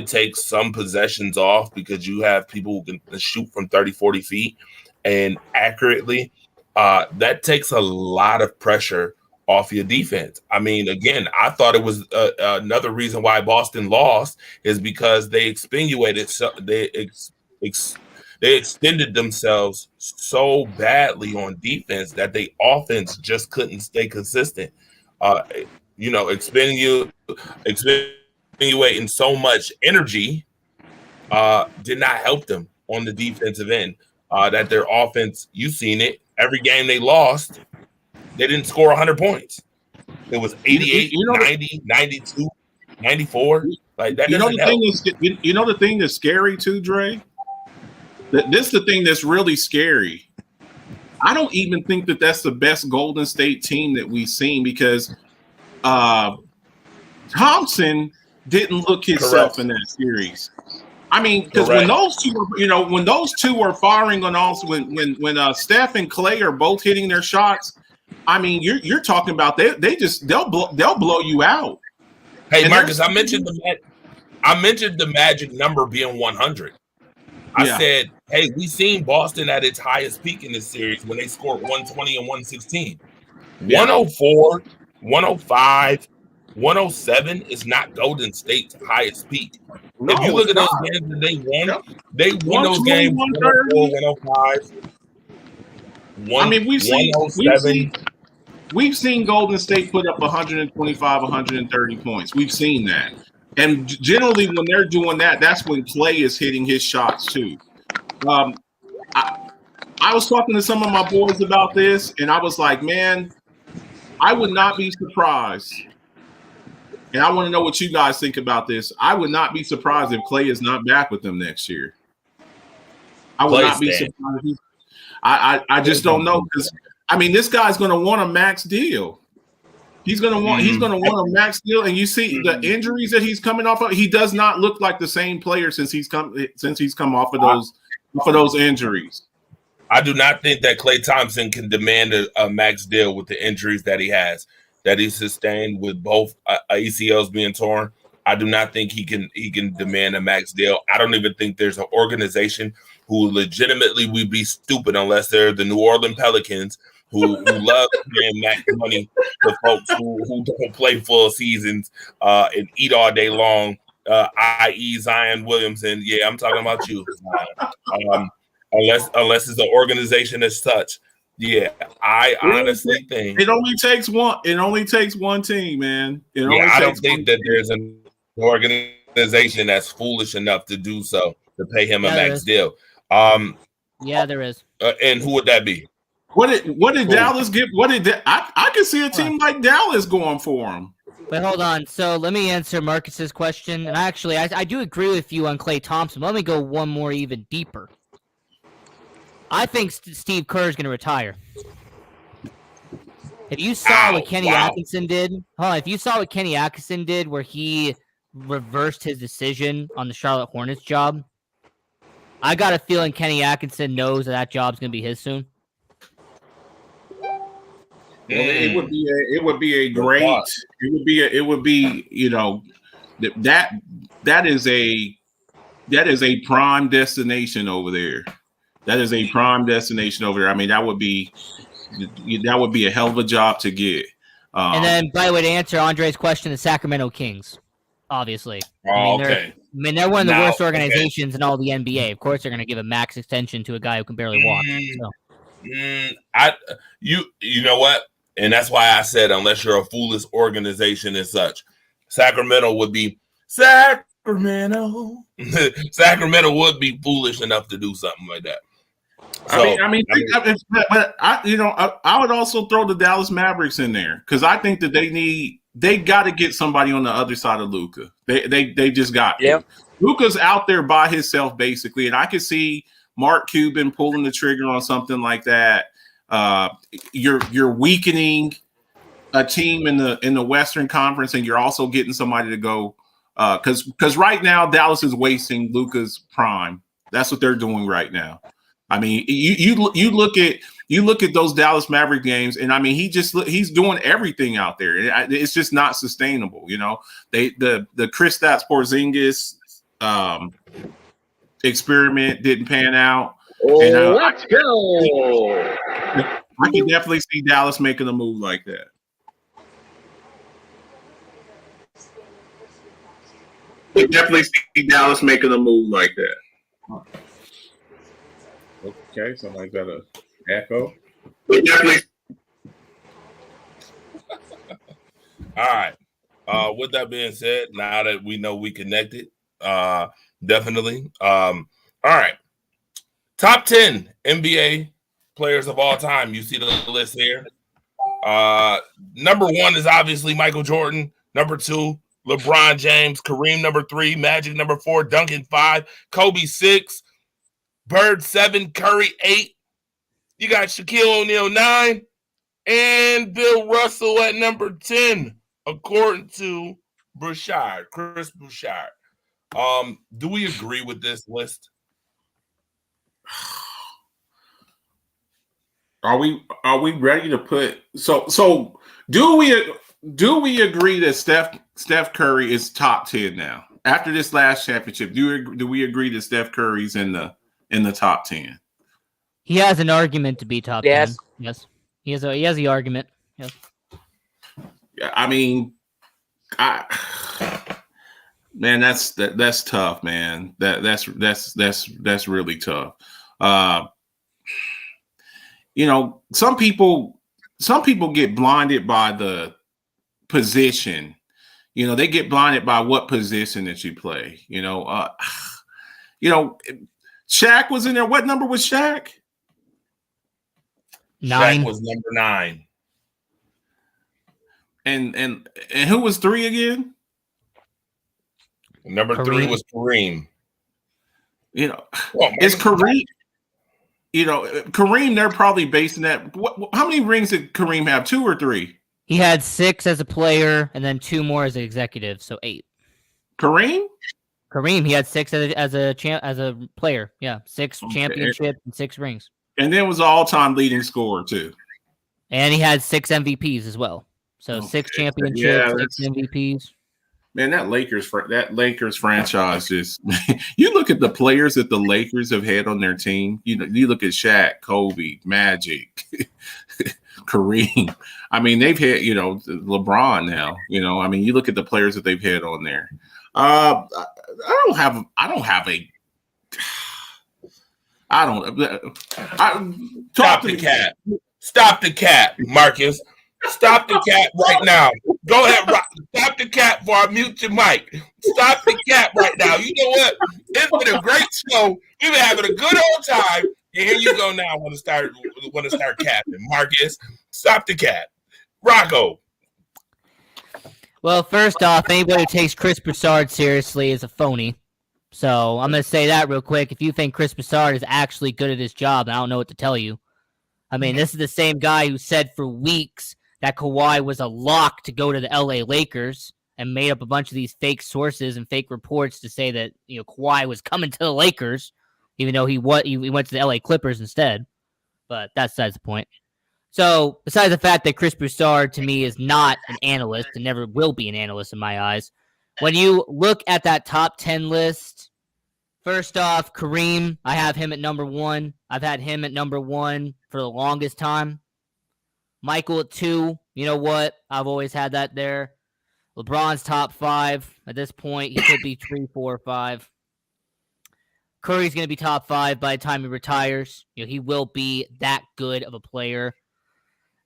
Speaker 1: take some possessions off because you have people who can shoot from 30, 40 feet and accurately, that takes a lot of pressure off your defense. I mean, again, I thought it was another reason why Boston lost is because they extenuated, they extended themselves so badly on defense that the offense just couldn't stay consistent. Extenuating so much energy did not help them on the defensive end. That their offense, you've seen it, every game they lost, they didn't score 100 points. It was 88, 90, 92, 94. Like that doesn't help.
Speaker 3: The thing that's scary too, Dre? This is the thing that's really scary. I don't even think that that's the best Golden State team that we've seen because Thompson didn't look himself in that series. I mean, because when those two are firing on all, when Steph and Clay are both hitting their shots, I mean, you're talking about they'll blow you out.
Speaker 1: Hey, and Marcus, I mentioned the magic number being 100. I said, hey, we seen Boston at its highest peak in this series when they scored 120 and 116. 104, 105, 107 is not Golden State's highest peak. No, if you look at those games that they won those games 104, 105.
Speaker 3: We've seen Golden State put up 125, 130 points. We've seen that. And generally, when they're doing that, that's when Clay is hitting his shots too. I was talking to some of my boys about this, and I was like, man, I would not be surprised. And I want to know what you guys think about this. I would not be surprised if Clay is not back with them next year. I would not be surprised. I just don't know because I mean, this guy's going to want a max deal. He's going to want a max deal, and you see the injuries that he's coming off of. He does not look like the same player since he's come off of those injuries.
Speaker 1: I do not think that Klay Thompson can demand a max deal with the injuries that he has, that he sustained with both ACLs being torn. I do not think he can demand a max deal. I don't even think there's an organization who legitimately would be stupid unless they're the New Orleans Pelicans who love paying max money to folks who don't play full seasons and eat all day long, i.e. Zion Williamson. Yeah, I'm talking about you. Unless it's an organization as such. Yeah, I honestly think
Speaker 3: it only takes one. It only takes one team, man.
Speaker 1: I don't think that there's an organization that's foolish enough to do so, to pay him a max deal.
Speaker 4: Yeah, there is.
Speaker 1: And who would that be?
Speaker 3: What did Dallas get? I can see a team like Dallas going for him.
Speaker 4: But hold on. So let me answer Marcus's question. And actually, I do agree with you on Klay Thompson. Let me go one more even deeper. I think Steve Kerr is going to retire. If you saw what Kenny Atkinson did, if you saw what Kenny Atkinson did where he reversed his decision on the Charlotte Hornets job, I got a feeling Kenny Atkinson knows that job's going to be his soon.
Speaker 3: It would be a great. That is a prime destination over there. That is a prime destination over there. I mean, that would be a hell of a job to get.
Speaker 4: And then, by the way, to answer Andre's question, the Sacramento Kings, obviously. They're one of the worst organizations in all the NBA. Of course, they're going to give a max extension to a guy who can barely walk.
Speaker 1: You know what? And that's why I said, unless you're a foolish organization and such, Sacramento would be Sacramento. Sacramento would be foolish enough to do something like that. So, I would also throw the Dallas Mavericks in there because I think that they got to get somebody on the other side of Luka. They just got to. Luka's out there by himself basically, and I could see Mark Cuban pulling the trigger on something like that. You're weakening a team in the Western Conference, and you're also getting somebody to go because right now Dallas is wasting Luka's prime. That's what they're doing right now.
Speaker 3: I mean, you look at those Dallas Maverick games, and I mean, he's doing everything out there. It's just not sustainable, you know. The Kristaps Porzingis experiment didn't pan out. And,
Speaker 6: let's go.
Speaker 3: I can definitely see Dallas making a move like that. I can definitely see Dallas making a move like that.
Speaker 1: Okay, somebody got a echo.
Speaker 3: Definitely.
Speaker 1: All right. With that being said, now that we know we connected, definitely. All right. Top 10 NBA players of all time. You see the list here. Number 1 is obviously Michael Jordan. Number 2, LeBron James. Kareem, number 3. Magic, number 4. Duncan, 5. Kobe, 6. Bird, 7. Curry, 8. You got Shaquille O'Neal, 9. And Bill Russell at number 10, according to Bouchard, Chris Bouchard. Do we agree with this list?
Speaker 3: Are we ready to put so do we agree that Steph Curry is top 10 now after this last championship? Do we agree that Steph Curry's in the top 10?
Speaker 4: He has an argument to be top 10. Yes. He has the argument. Yes.
Speaker 3: Yeah, I mean, man, that's tough, man. That's really tough. You know, some people get blinded by the position. You know, they get blinded by what position that you play. You know, Shaq was in there. What number was Shaq?
Speaker 4: 9.
Speaker 1: Shaq was number 9.
Speaker 3: And who was 3 again?
Speaker 1: Number
Speaker 4: Kareem.
Speaker 1: 3 was Kareem.
Speaker 3: You know, is Kareem? You know, Kareem, they're probably basing that. How many rings did Kareem have? 2 or 3?
Speaker 4: He had 6 as a player and then 2 more as an executive, so 8.
Speaker 3: Kareem,
Speaker 4: he had 6 as a player. Yeah, 6 championships and 6 rings.
Speaker 3: and then was an all-time leading scorer too.
Speaker 4: And he had 6 MVPs as well. So 6 championships,
Speaker 3: Yeah,
Speaker 4: 6 MVPs.
Speaker 3: Man, that Lakers franchise is. You look at the players that the Lakers have had on their team. You know, you look at Shaq, Kobe, Magic, Kareem. I mean, they've had LeBron now. You know, I mean, you look at the players that they've had on there. I don't have a.
Speaker 1: Stop the cat. Stop the cat, Marcus. Stop the cat right now. Go ahead, stop the cat before I mute your mic. Stop the cat right now. You know what? It's been a great show. We've been having a good old time. And here you go now. I want to start capping. Marcus, stop the cat. Rocco.
Speaker 4: Well, first off, anybody who takes Chris Broussard seriously is a phony. So I'm going to say that real quick. If you think Chris Broussard is actually good at his job, I don't know what to tell you. I mean, this is the same guy who said for weeks that Kawhi was a lock to go to the LA Lakers and made up a bunch of these fake sources and fake reports to say that, you know, Kawhi was coming to the Lakers, even though he went to the LA Clippers instead. But that's the point. So besides the fact that Chris Broussard to me is not an analyst and never will be an analyst in my eyes, when you look at that top 10 list, first off, Kareem, I have him at number 1. I've had him at number 1 for the longest time. Michael at 2. You know what? I've always had that there. LeBron's top 5. At this point, he could be 3, 4, 5. Curry's going to be top 5 by the time he retires. You know, he will be that good of a player.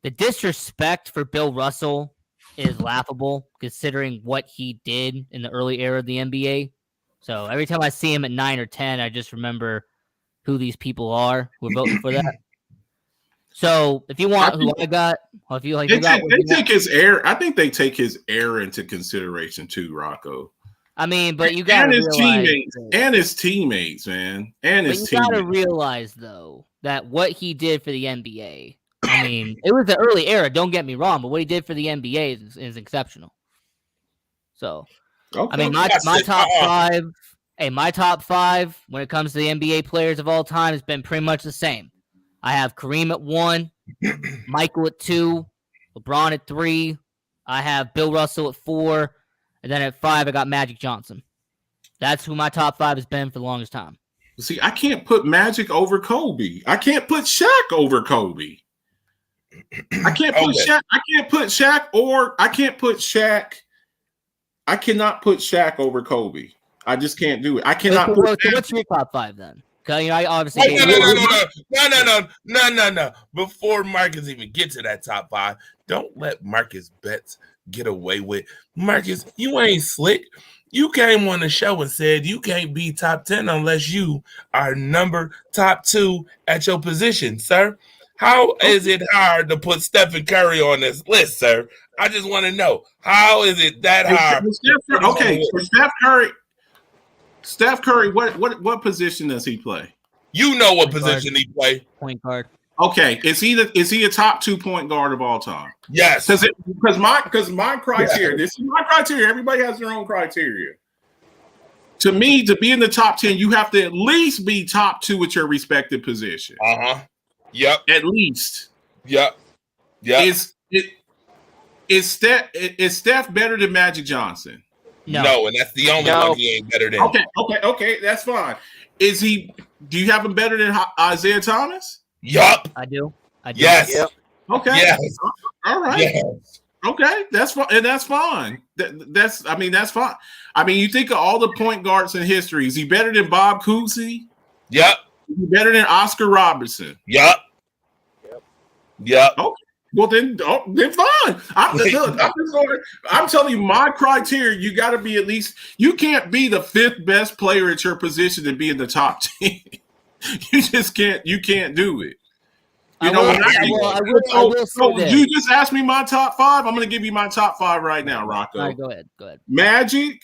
Speaker 4: The disrespect for Bill Russell is laughable, considering what he did in the early era of the NBA. So every time I see him at 9 or 10, I just remember who these people are who are voting for that. So if you want who I got, or if you like,
Speaker 3: they take his air. I think they take his air into consideration too, Rocco.
Speaker 4: I mean, but you got
Speaker 3: his teammates, man, and his teammates. You got
Speaker 4: to realize though that what he did for the NBA. I mean, it was the early era. Don't get me wrong, but what he did for the NBA is exceptional. So, okay. I mean, my top 5 Hey, my top 5 when it comes to the NBA players of all time has been pretty much the same. I have Kareem at 1, Michael at 2, LeBron at 3. I have Bill Russell at 4, and then at 5 I got Magic Johnson. That's who my top 5 has been for the longest time.
Speaker 3: See, I can't put Magic over Kobe. I can't put Shaq over Kobe. I can't put Shaq. I can't put Shaq or I can't put Shaq. I cannot put Shaq over Kobe. I just can't do it. I cannot.
Speaker 4: So what's your top 5 then? Because I obviously
Speaker 1: No. Before Marcus even get to that top 5, don't let Marcus Betts get away with. Marcus, you ain't slick. You came on the show and said you can't be top 10 unless you are number top 2 at your position, sir. How is it hard to put Stephen Curry on this list, sir? I just want to know, how is it that hard?
Speaker 3: Okay, for Steph Curry, what position does he play?
Speaker 1: You know what position he play.
Speaker 4: Point guard.
Speaker 3: Okay, is he a top 2 point guard of all time?
Speaker 1: Yes.
Speaker 3: Because my criteria, this is my criteria. Everybody has their own criteria. To me, to be in the top 10, you have to at least be top 2 at your respective position.
Speaker 1: Yep.
Speaker 3: At least.
Speaker 1: Yep.
Speaker 3: Is Steph better than Magic Johnson?
Speaker 1: No, and that's the only one he ain't better than.
Speaker 3: Okay, that's fine. Is he? Do you have him better than Isaiah Thomas?
Speaker 1: Yup.
Speaker 4: I do.
Speaker 1: Yes.
Speaker 2: Yep.
Speaker 3: Okay.
Speaker 1: Yes.
Speaker 3: All right.
Speaker 1: Yes.
Speaker 3: Okay, that's fine, and that's fine. That's fine. I mean, you think of all the point guards in history. Is he better than Bob Cousy?
Speaker 1: Yep.
Speaker 3: Is he better than Oscar Robertson?
Speaker 1: Yep.
Speaker 3: Okay. Well, then fine. I'm telling you, my criteria. You got to be at least. You can't be the 5th best player at your position and be in the top 10. You just can't. You can't do it. You you just asked me my top 5. I'm going to give you my top 5 right now, Rocco.
Speaker 4: All right, go ahead.
Speaker 3: Magic.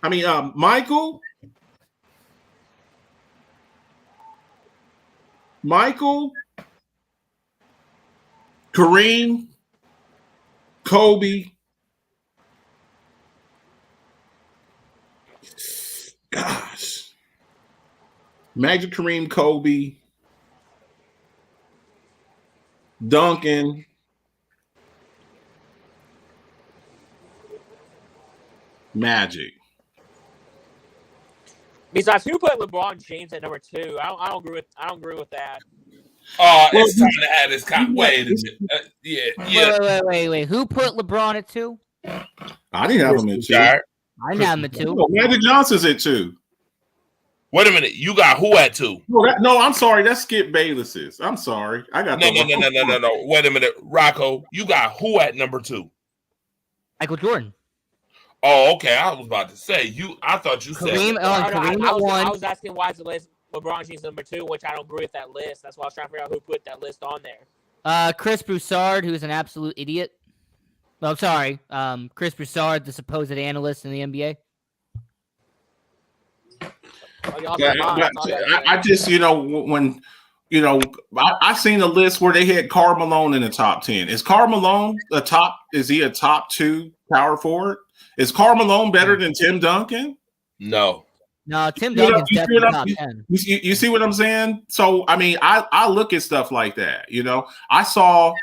Speaker 3: Michael. Kareem. Kobe. Gosh. Magic, Kareem, Kobe. Duncan. Magic.
Speaker 2: Besides, who put LeBron James at number 2? I don't agree with that.
Speaker 1: It's time to add this. Wait a minute.
Speaker 4: Wait. Who put LeBron at 2?
Speaker 3: I didn't have him at 2.
Speaker 4: I didn't have him at 2.
Speaker 3: No, Magic Johnson's at 2.
Speaker 1: Wait a minute. You got who at 2?
Speaker 3: No, I'm sorry. That's Skip Bayless's. I'm sorry. I got
Speaker 1: no. Wait a minute, Rocco. You got who at number 2?
Speaker 4: Michael Jordan.
Speaker 1: Oh, okay. I was about to say I thought you
Speaker 4: Kareem,
Speaker 1: said
Speaker 4: Kareem at 1.
Speaker 2: I was asking why is the list LeBron James number 2, which I don't agree with that list. That's why I was trying to figure out who put that list on there.
Speaker 4: Chris Broussard, who's an absolute idiot. Well, sorry, Chris Broussard, the supposed analyst in the NBA.
Speaker 3: I just, when, I've seen a list where they had Karl Malone in the top 10. Is Karl Malone is he a top 2 power forward? Is Karl Malone better than Tim Duncan?
Speaker 1: No,
Speaker 4: Tim Duncan's definitely top 10.
Speaker 3: You see what I'm saying? So, I mean, I look at stuff like that, I saw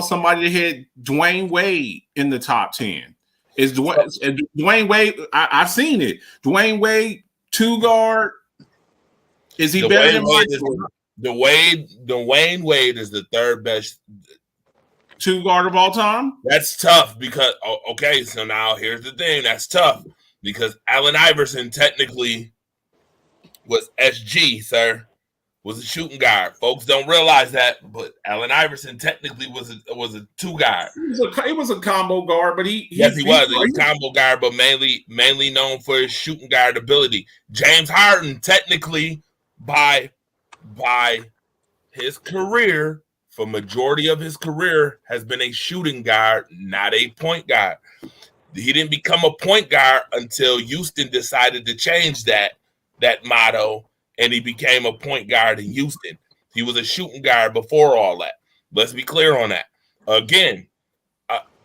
Speaker 3: somebody that had Dwayne Wade in the top 10. Is Dwayne Wade, I've seen it. Dwayne Wade, 2 guard. Is he better than Michael?
Speaker 1: Dwayne Wade is the 3rd best
Speaker 3: 2 guard of all time.
Speaker 1: That's tough because so now here's the thing. That's tough because Allen Iverson technically was SG, sir. Was a shooting guard. Folks don't realize that, but Allen Iverson technically was a 2 guard.
Speaker 3: He was a combo guard, but he
Speaker 1: was a combo guard, but mainly known for his shooting guard ability. James Harden technically by his career, for majority of his career, has been a shooting guard, not a point guard. He didn't become a point guard until Houston decided to change that motto, and he became a point guard in Houston. He was a shooting guard before all that. Let's be clear on that. Again,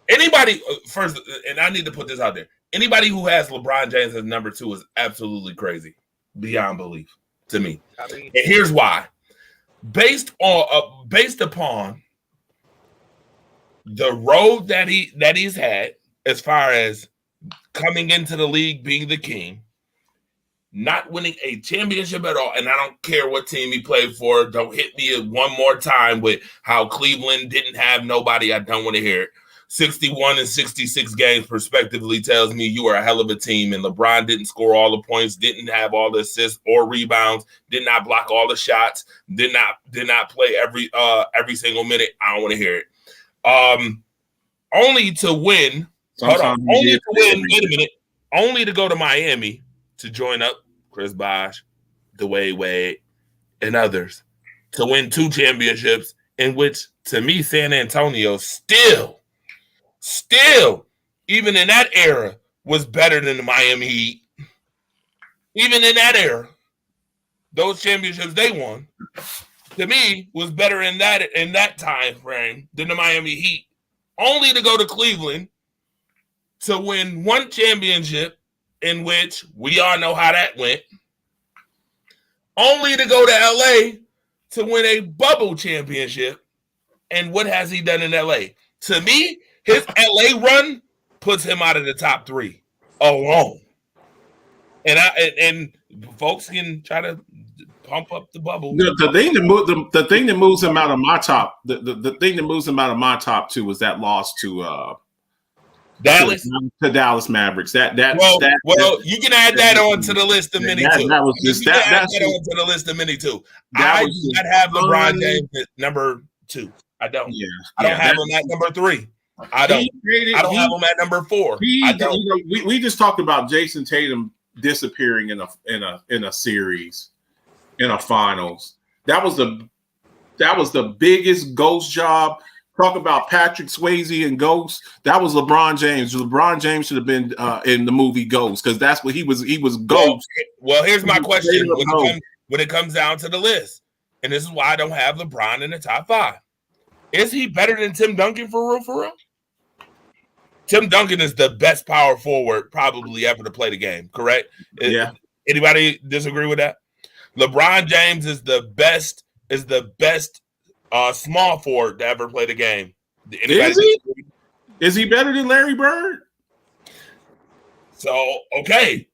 Speaker 1: anybody first, and I need to put this out there. Anybody who has LeBron James as number 2 is absolutely crazy, beyond belief to me.
Speaker 2: I mean,
Speaker 1: And here's why: based upon the road that he's had, as far as coming into the league, being the king, not winning a championship at all, and I don't care what team he played for. Don't hit me one more time with how Cleveland didn't have nobody. I don't want to hear it. 61 and 66 games, respectively, tells me you are a hell of a team. And LeBron didn't score all the points, didn't have all the assists or rebounds, did not block all the shots, did not play every single minute. I don't want to hear it. Only to win. Hold on. Only to win. Wait a minute. Only to go to Miami to join up Chris Bosh, Dwayne Wade, and others to win 2 championships, in which, to me, San Antonio still, even in that era, was better than the Miami Heat. Even in that era, those championships they won, to me, was better in that time frame than the Miami Heat. Only to go to Cleveland to win 1 championship, in which we all know how that went. Only to go to LA to win a bubble championship. And what has he done in LA? To me, his LA run puts him out of the top 3 alone. And folks can try to pump up the bubble.
Speaker 3: The thing that moves him out of my top, the thing that moves him out of my top 2 was that loss to
Speaker 1: Dallas,
Speaker 3: to Dallas Mavericks. You
Speaker 1: can add that on to the list of many too.
Speaker 3: That was just that
Speaker 1: on to the list of many too. I do not have LeBron James at number 2. I don't. Yeah, I don't have him at number 3. I don't have him at number 4. I don't.
Speaker 3: We just talked about Jason Tatum disappearing in a series, in a finals. That was the biggest ghost job. Talk about Patrick Swayze and Ghost. That was LeBron James. LeBron James should have been in the movie Ghost, because that's what he was. He was Ghost.
Speaker 1: Well, here's my question: when it comes down to the list, and this is why I don't have LeBron in the top 5. Is he better than Tim Duncan for real? For real? Tim Duncan is the best power forward probably ever to play the game. Correct?
Speaker 3: Yeah.
Speaker 1: Anybody disagree with that? LeBron James is the best small forward to ever play the game. Is he better than Larry Bird? Okay.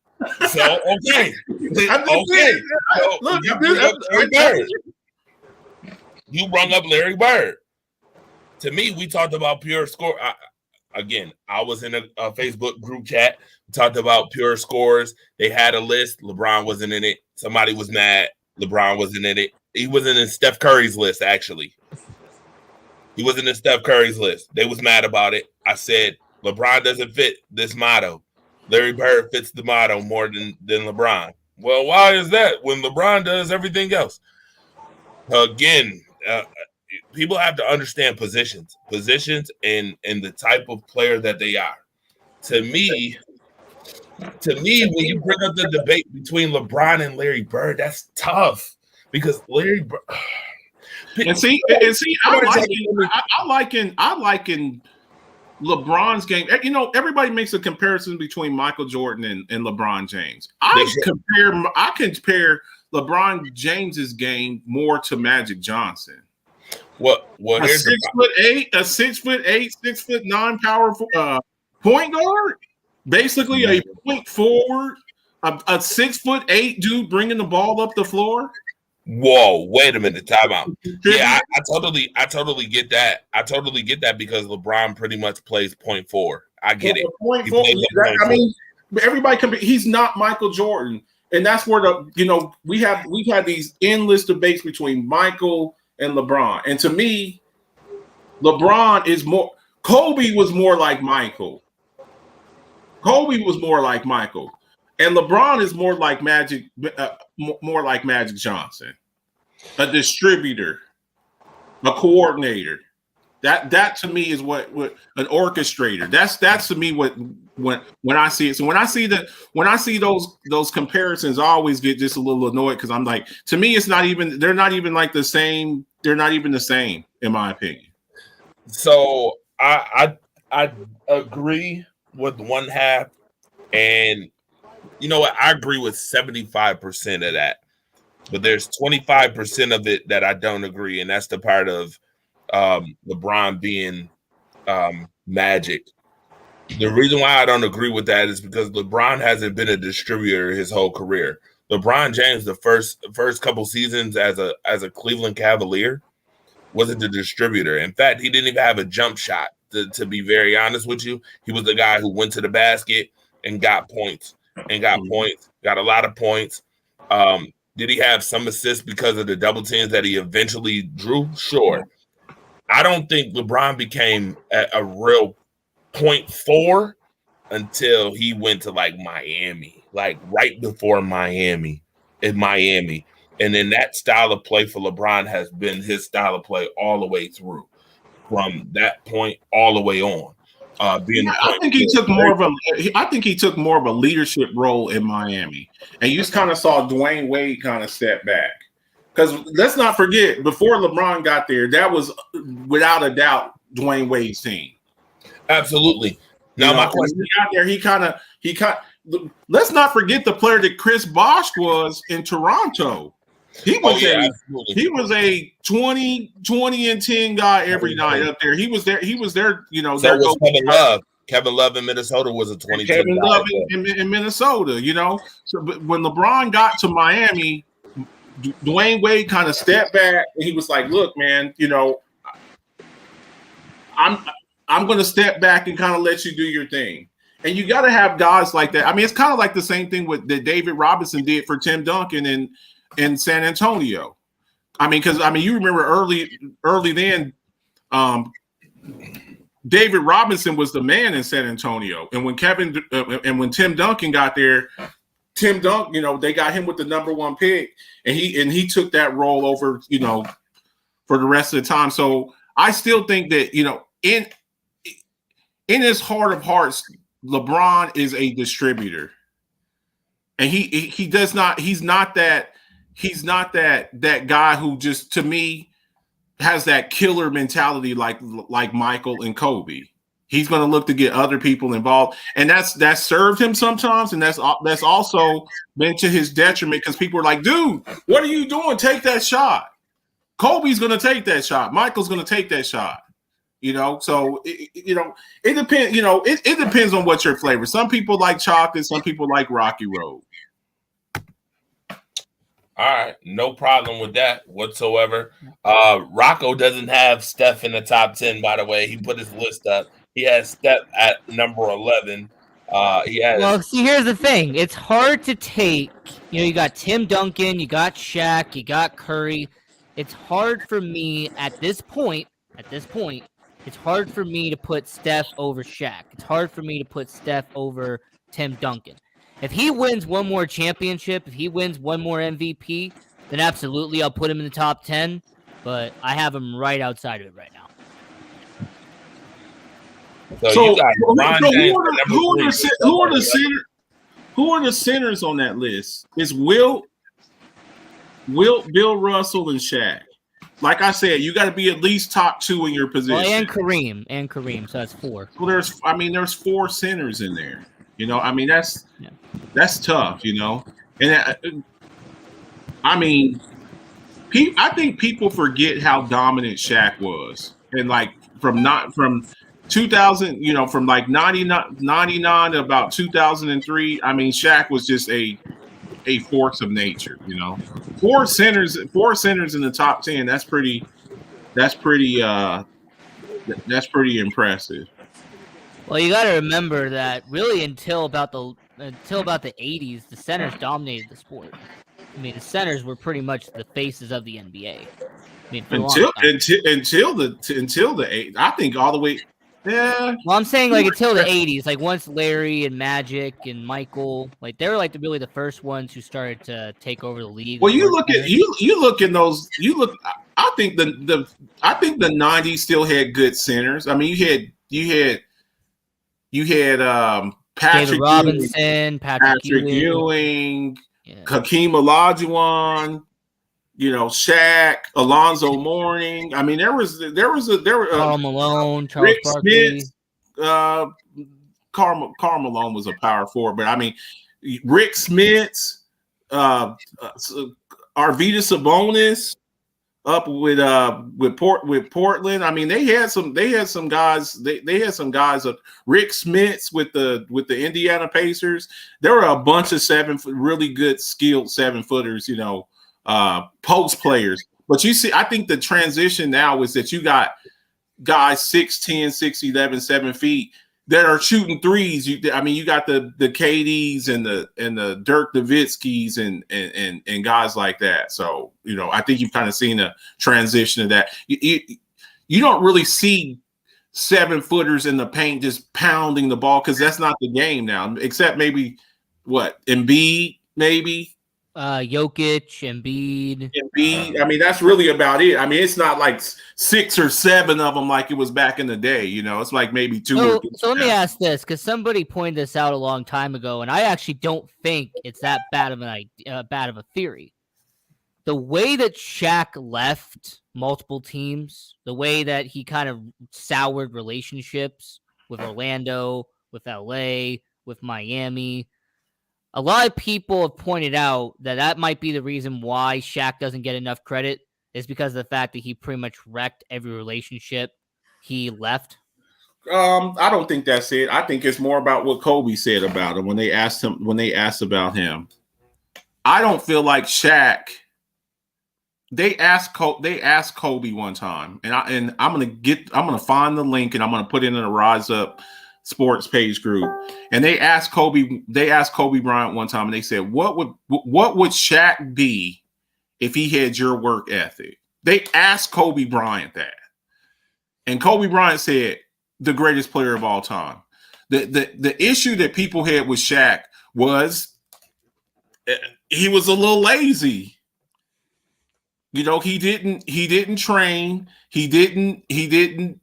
Speaker 1: You brung up Larry Bird. To me, we talked about pure score. I was in a Facebook group chat. We talked about pure scores. They had a list. LeBron wasn't in it. Somebody was mad. LeBron wasn't in it. He wasn't in Steph Curry's list, actually. He wasn't in Steph Curry's list. They was mad about it. I said, LeBron doesn't fit this motto. Larry Bird fits the motto more than LeBron. Well, why is that when LeBron does everything else? Again, people have to understand positions and the type of player that they are. To me, when you bring up the debate between LeBron and Larry Bird, that's tough. Because Larry Bird, I liken LeBron's game. You know, everybody makes a comparison between Michael Jordan and LeBron James. I compare LeBron James's game more to Magic Johnson. Well,
Speaker 3: a 6'8", 6'9" power point guard, basically a point forward, a 6'8" dude bringing the ball up the floor.
Speaker 1: Whoa, wait a minute, time out. Yeah, I totally get that. I totally get that because LeBron pretty much plays point forward. I get it.
Speaker 3: Point forward. I mean, everybody can be. He's not Michael Jordan, and that's where we've had these endless debates between Michael and LeBron. And to me, LeBron is more. Kobe was more like Michael. And LeBron is more like Magic Johnson, a distributor, a coordinator. That to me is what an orchestrator. That's to me when I see it. So when I see those comparisons, I always get just a little annoyed because I'm like, to me, they're not even like the same. They're not even the same, in my opinion.
Speaker 1: So I agree with one half And you know what? I agree with 75% of that. But there's 25% of it that I don't agree. And that's the part of LeBron being Magic. The reason why I don't agree with that is because LeBron hasn't been a distributor his whole career. LeBron James, the first couple seasons as a Cleveland Cavalier, wasn't the distributor. In fact, he didn't even have a jump shot. To be very honest with you, he was the guy who went to the basket and got points got a lot of points. Did he have some assists because of the double teams that he eventually drew? Sure. I don't think LeBron became a real point four until he went to like Miami, like right before Miami. And then that style of play for LeBron has been his style of play all the way through, from that point all the way on.
Speaker 3: I think he took more of a leadership role in Miami, and you just kind of saw Dwayne Wade kind of step back. Because let's not forget, before LeBron got there, that was without a doubt Dwayne Wade's team.
Speaker 1: Absolutely. Now my question:
Speaker 3: he got there, he kind. Let's not forget the player that Chris Bosh was in Toronto. He was a 20 and 10 guy every night up there. He was there. You know,
Speaker 1: so was Kevin Love. Kevin Love in Minnesota was a 20.
Speaker 3: Kevin Love in Minnesota. You know, so but when LeBron got to Miami, Dwayne Wade kind of stepped back and he was like, "Look, man, you know, I'm going to step back and kind of let you do your thing." And you got to have guys like that. I mean, it's kind of like the same thing that David Robinson did for Tim Duncan in San Antonio. I mean, because you remember early then, David Robinson was the man in San Antonio, and when Tim Duncan got there, Tim Duncan, you know, they got him with the number one pick, and he took that role over, you know, for the rest of the time. So I still think that, you know, in his heart of hearts, LeBron is a distributor, and he's not that guy who just, to me, has that killer mentality like Michael and Kobe. He's going to look to get other people involved, and that's served him sometimes, and that's also been to his detriment, because people are like, "Dude, what are you doing? Take that shot." Kobe's going to take that shot. Michael's going to take that shot. You know, so it depends. You know, it depends on what your flavor. Some people like chocolate. Some people like Rocky Road.
Speaker 1: All right, no problem with that whatsoever. Rocco doesn't have Steph in the top 10, by the way. He put his list up. He has Steph at number 11.
Speaker 4: Well, see, here's the thing. It's hard to take. You know, you got Tim Duncan, you got Shaq, you got Curry. It's hard for me at this point. It's hard for me to put Steph over Shaq. It's hard for me to put Steph over Tim Duncan. If he wins one more championship, if he wins one more MVP, then absolutely I'll put him in the top 10. But I have him right outside of it right now.
Speaker 3: So who are the centers on that list? It's Bill Russell, and Shaq. Like I said, you got to be at least top 2 in your position.
Speaker 4: Well, and Kareem, so that's 4.
Speaker 3: Well, there's 4 centers in there. You know, I mean, that's tough, you know. And I mean, I think people forget how dominant Shaq was, and like from 2000, you know, from like 99 to about 2003. I mean, Shaq was just a force of nature, you know. 4 centers in the top 10. That's pretty impressive.
Speaker 4: Well, you got to remember that really until about the 80s, the centers dominated the sport. I mean, the centers were pretty much the faces of the NBA. I mean, until
Speaker 3: the 80s, I think all the way. Yeah.
Speaker 4: Well, I'm saying like until the 80s, like once Larry and Magic and Michael, like they were like really the first ones who started to take over the league.
Speaker 3: Well, you look in those. I think the 90s still had good centers. I mean, you had Patrick
Speaker 4: David Robinson, Patrick
Speaker 3: Ewing, Hakeem Olajuwon, you know, Shaq, Alonzo Mourning. I mean, there were
Speaker 4: Karl Malone, Charles
Speaker 3: Rick
Speaker 4: Barkley,
Speaker 3: Smith, Malone was a power forward, but I mean, Rick Smits, Arvidas Sabonis up with Portland. I mean, they had some guys. They had some guys of Rick Smits with the Indiana Pacers. There were a bunch of really good skilled 7-footers, post players. But you see, I think the transition now is that you got guys 6'10", 6'11", 7 feet that are shooting threes. You got the KDs and the Dirk Nowitzkis and guys like that. So, I think you've kind of seen a transition of that. You don't really see 7-footers in the paint just pounding the ball because that's not the game now, except maybe Embiid, maybe.
Speaker 4: Jokic, Embiid.
Speaker 3: I mean, that's really about it. I mean, it's not like 6 or 7 of them like it was back in the day. It's like maybe 2 or 3.
Speaker 4: So let me ask this, because somebody pointed this out a long time ago, and I actually don't think it's that bad of a theory. The way that Shaq left multiple teams, the way that he kind of soured relationships with Orlando, with LA, with Miami. A lot of people have pointed out that might be the reason why Shaq doesn't get enough credit is because of the fact that he pretty much wrecked every relationship he left.
Speaker 3: I don't think that's it. I think it's more about what Kobe said about him when they asked about him. I don't feel like Shaq. They asked Kobe one time, and I'm gonna find the link and I'm gonna put it in the Rise Up Sports page group, and they asked Kobe Bryant one time, and they said, what would Shaq be if he had your work ethic? They asked Kobe Bryant that, and Kobe Bryant said, the greatest player of all time. The issue that people had with Shaq was he was a little lazy. He didn't train, he didn't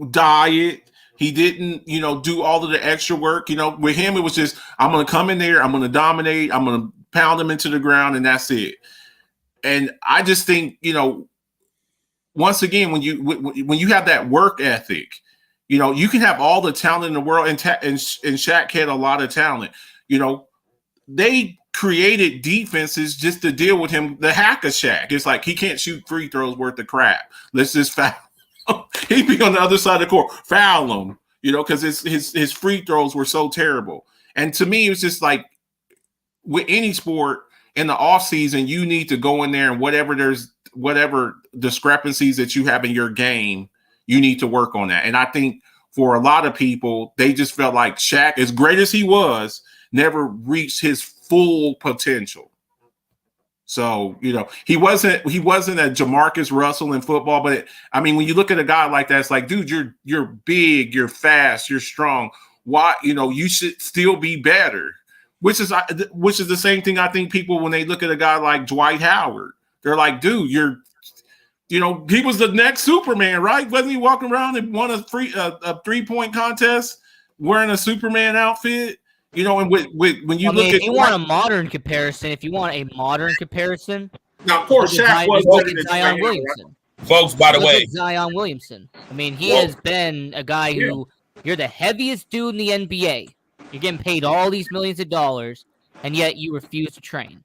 Speaker 3: diet. He didn't, do all of the extra work. With him, it was just, I'm going to come in there, I'm going to dominate, I'm going to pound him into the ground, and that's it. And I just think, once again, when you have that work ethic, you can have all the talent in the world, and Shaq had a lot of talent. They created defenses just to deal with him, the hack of Shaq. It's like he can't shoot free throws worth of crap. Let's just foul. He'd be on the other side of the court, foul him, because his free throws were so terrible. And to me, it was just like with any sport in the offseason, you need to go in there and whatever discrepancies that you have in your game, you need to work on that. And I think for a lot of people, they just felt like Shaq, as great as he was, never reached his full potential. So, he wasn't a Jamarcus Russell in football, but when you look at a guy like that, it's like, dude, you're big, you're fast, you're strong. Why, you should still be better, which is the same thing. I think people, when they look at a guy like Dwight Howard, they're like, dude, he was the next Superman, right? Wasn't he walking around and won a 3-point contest wearing a Superman outfit? And when you look at,
Speaker 4: if you want a modern comparison,
Speaker 3: now of course Shaq was
Speaker 4: Zion Williamson.
Speaker 1: Folks, by the way,
Speaker 4: Zion Williamson. He has been a guy who, you're the heaviest dude in the NBA. You're getting paid all these millions of dollars, and yet you refuse to train.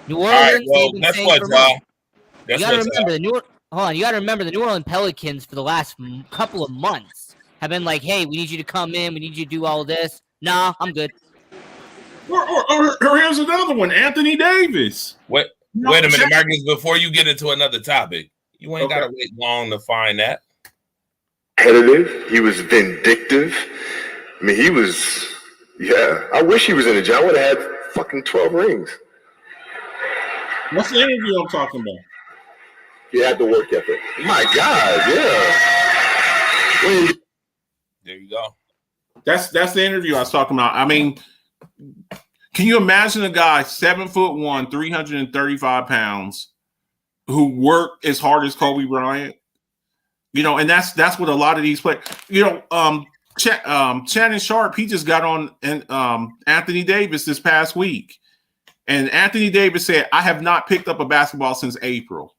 Speaker 4: New Orleans.
Speaker 1: That's what, y'all.
Speaker 4: You got to remember the New Orleans Pelicans for the last couple of months have been like, hey, we need you to come in, we need you to do all this. Nah, I'm good.
Speaker 3: Or here's another one, Anthony Davis.
Speaker 1: Wait a minute, Marcus. Before you get into another topic, you ain't gotta wait long to find that.
Speaker 7: Competitive. He was vindictive. He was. Yeah, I wish he was in the job. I would have had fucking 12 rings.
Speaker 3: What's the interview I'm talking about?
Speaker 7: He had the work ethic. My God, yeah.
Speaker 1: There you go.
Speaker 3: That's the interview I was talking about. Can you imagine a guy 7'1", 335 pounds, who worked as hard as Kobe Bryant? And that's what a lot of these players. Shannon Sharp, he just got on and Anthony Davis this past week, and Anthony Davis said, "I have not picked up a basketball since April."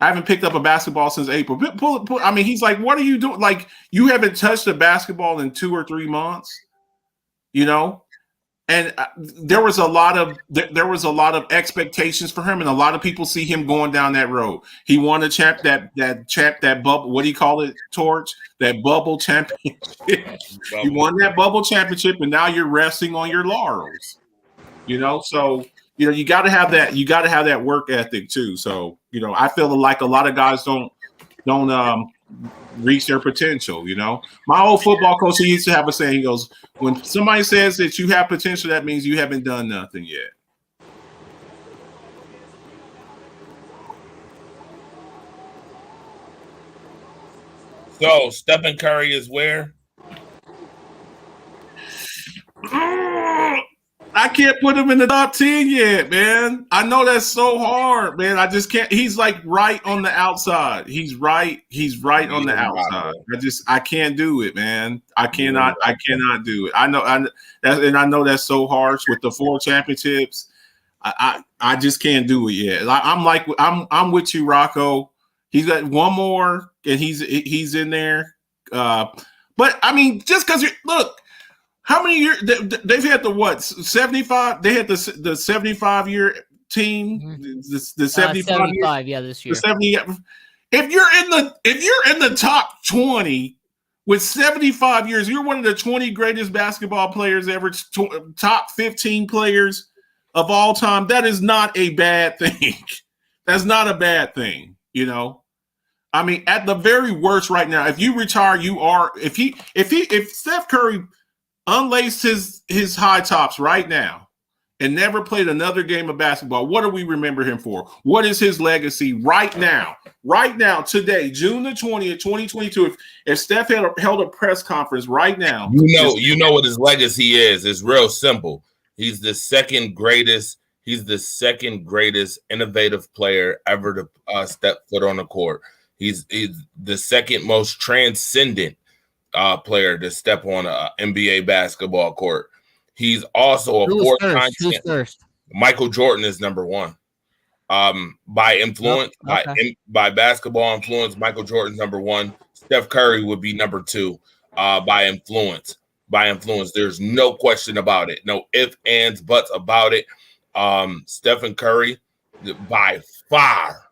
Speaker 3: I haven't picked up a basketball since April. I mean, he's like, what are you doing? Like, you haven't touched a basketball in 2 or 3 months, you know? And there was a lot of expectations for him, and a lot of people see him going down that road. He won a that bubble. What do you call it, Torch? That bubble championship. He won that bubble championship, and now you're resting on your laurels. You know, so you got to have that. You got to have that work ethic too. So I feel like a lot of guys don't reach their potential. My old football coach, he used to have a saying. He goes, when somebody says that you have potential, that means you haven't done nothing yet.
Speaker 1: So Stephen Curry is where?
Speaker 3: I can't put him in the top 10 yet, man. I know that's so hard, man. I just can't. He's like right on the outside. He's right on the outside. I can't do it, man. I cannot do it. I know that's so harsh with the 4 championships. I just can't do it yet. I'm with you, Rocco. He's got one more, and he's in there. But I mean, just because look. How many years they've had the what 75? They had the 75-year team. The 75
Speaker 4: yeah, this year.
Speaker 3: The 70. If you're in the top 20 with 75 years, you're one of the 20 greatest basketball players ever. Top 15 players of all time. That is not a bad thing. That's not a bad thing. I mean, at the very worst, right now, if you retire, you are. If Steph Curry unlaced his high tops right now and never played another game of basketball, what do we remember him for? What is his legacy right now? Right now, today, June the 20th, 2022, if Steph held a press conference right now.
Speaker 1: You know what his legacy is. It's real simple. He's the second greatest innovative player ever to step foot on the court. He's the second most transcendent player to step on an NBA basketball court. He's also a 4-time champion. Michael Jordan is number 1. By influence, by basketball influence, Michael Jordan's number 1. Steph Curry would be number 2. By influence, there's no question about it. No ifs, ands, buts about it. Stephen Curry, by far,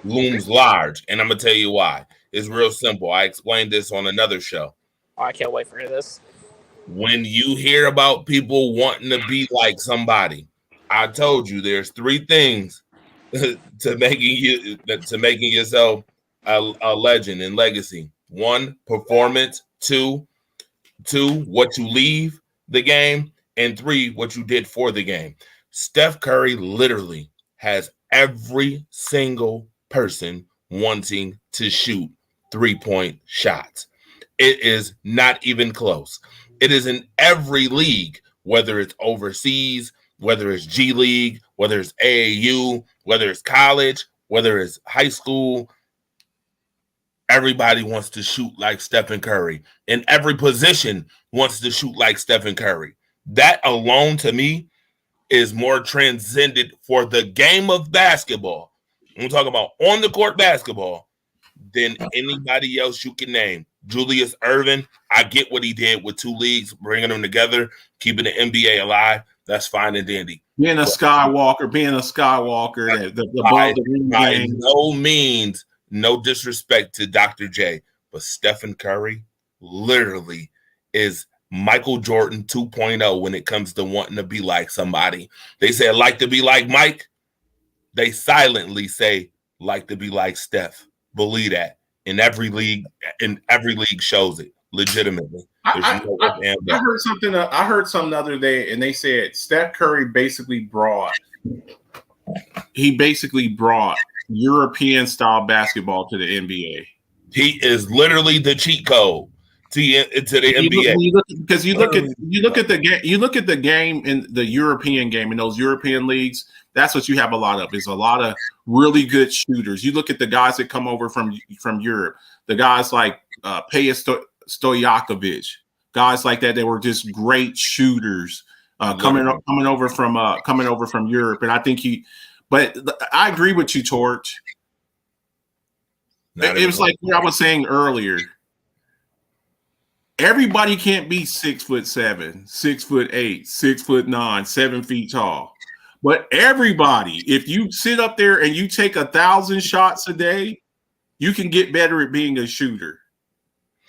Speaker 1: looms large, and I'm gonna tell you why. It's real simple. I explained this on another show.
Speaker 2: Oh, I can't wait for this.
Speaker 1: When you hear about people wanting to be like somebody, I told you there's 3 things to making yourself a legend and legacy. 1, performance. 2, what you leave the game, and 3, what you did for the game. Steph Curry literally has every single person wanting to shoot 3-point shots. It is not even close. It is in every league, whether it's overseas, whether it's G League, whether it's AAU, whether it's college, whether it's high school. Everybody wants to shoot like Stephen Curry. And every position wants to shoot like Stephen Curry. That alone, to me, is more transcendent for the game of basketball. I'm talking about on the court basketball than anybody else you can name. Julius Erving, I get what he did with 2 leagues, bringing them together, keeping the NBA alive. That's fine and dandy.
Speaker 3: Being a Skywalker,
Speaker 1: by no means, no disrespect to Dr. J, but Stephen Curry literally is Michael Jordan 2.0 when it comes to wanting to be like somebody. They say, like to be like Mike. They silently say, like to be like Steph. Believe that. In every league shows it legitimately.
Speaker 3: I heard something. I heard something the other day, and they said Steph Curry basically brought European style basketball to the NBA.
Speaker 1: He is literally the cheat code to the NBA.
Speaker 3: Because you look at the game in the European game in those European leagues. That's what you have a lot of. Is a lot of really good shooters. You look at the guys that come over from Europe. The guys like Peja Stojakovic, guys like that. They were just great shooters coming over from Europe. And I think but I agree with you, Torch. It was like what I was saying earlier. Everybody can't be 6'7", 6'8", 6'9", 7 feet tall. But everybody, if you sit up there and you take 1,000 shots a day, you can get better at being a shooter.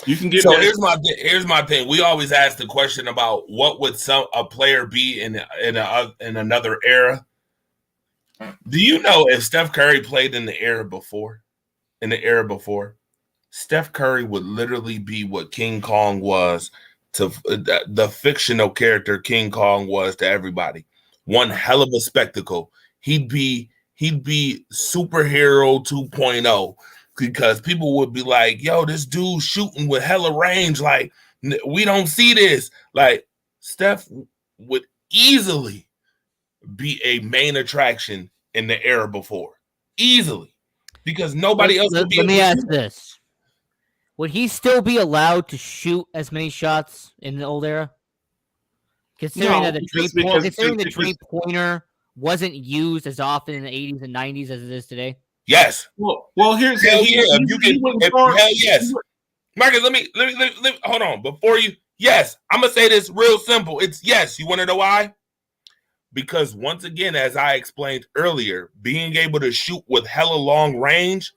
Speaker 3: You can get.
Speaker 1: So
Speaker 3: better.
Speaker 1: here's my thing. We always ask the question about what would a player be in another era. Do you know if Steph Curry played in the era before? Steph Curry would literally be what King Kong was to the fictional character King Kong was to everybody. One hell of a spectacle. He'd be superhero 2.0 because people would be like, yo, this dude shooting with hella range. Like, we don't see this. Like, Steph would easily be a main attraction in the era before. Easily. Because nobody else would be
Speaker 4: Let
Speaker 1: able
Speaker 4: me
Speaker 1: to
Speaker 4: ask
Speaker 1: shoot.
Speaker 4: this. Would he still be allowed to shoot as many shots in the old era? Considering that the three-pointer wasn't used as often in the 80s and 90s as it is today?
Speaker 1: Yes.
Speaker 3: Well, here's
Speaker 1: hell yes. Marcus, let me hold on. Before you, yes, I'm gonna say this real simple. It's yes. You want to know why? Because once again, as I explained earlier, being able to shoot with hella long range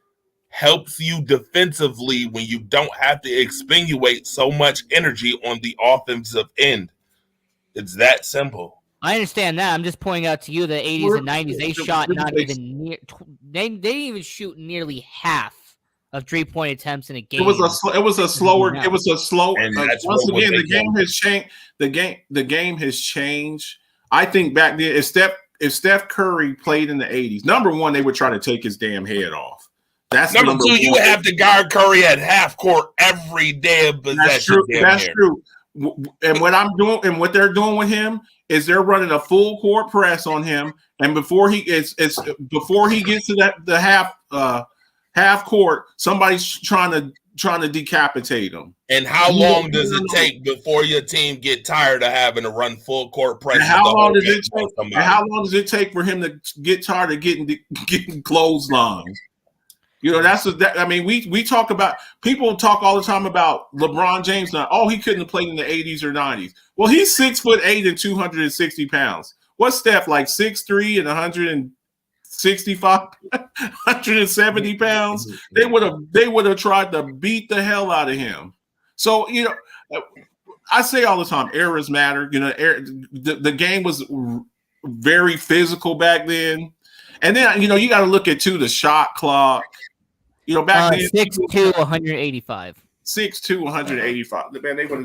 Speaker 1: helps you defensively when you don't have to extenuate so much energy on the offensive end. It's that simple.
Speaker 4: I understand that. I'm just pointing out to you the 80s and 90s, they shot not even near. They didn't even shoot nearly half of 3-point attempts in a game.
Speaker 3: It was a slower.
Speaker 1: And
Speaker 3: once again, the game has changed. The game has changed. I think back then, if Steph Curry played in the 80s, number one, they would try to take his damn head off. That's
Speaker 1: number two. You would have to guard Curry at half court every day of possession.
Speaker 3: That's true. And what I'm doing and what they're doing with him is they're running a full court press on him, and before he gets to the half court, somebody's trying to decapitate him.
Speaker 1: And how long does it take before your team get tired of having to run full court press?
Speaker 3: And how long does it take for him to get tired of getting clotheslines? You know, we talk about, people talk all the time about LeBron James now. Oh, he couldn't have played in the 80s or 90s. Well, he's 6'8" and 260 pounds. What's Steph, like 6'3" and 165, 170 pounds? They would have tried to beat the hell out of him. So, you know, I say all the time, eras matter. You know, the game was very physical back then. And then, you know, you got to look at, too, the shot clock. You know, back then,
Speaker 4: 6'2", 185.
Speaker 3: 6'2", 185. Man, they would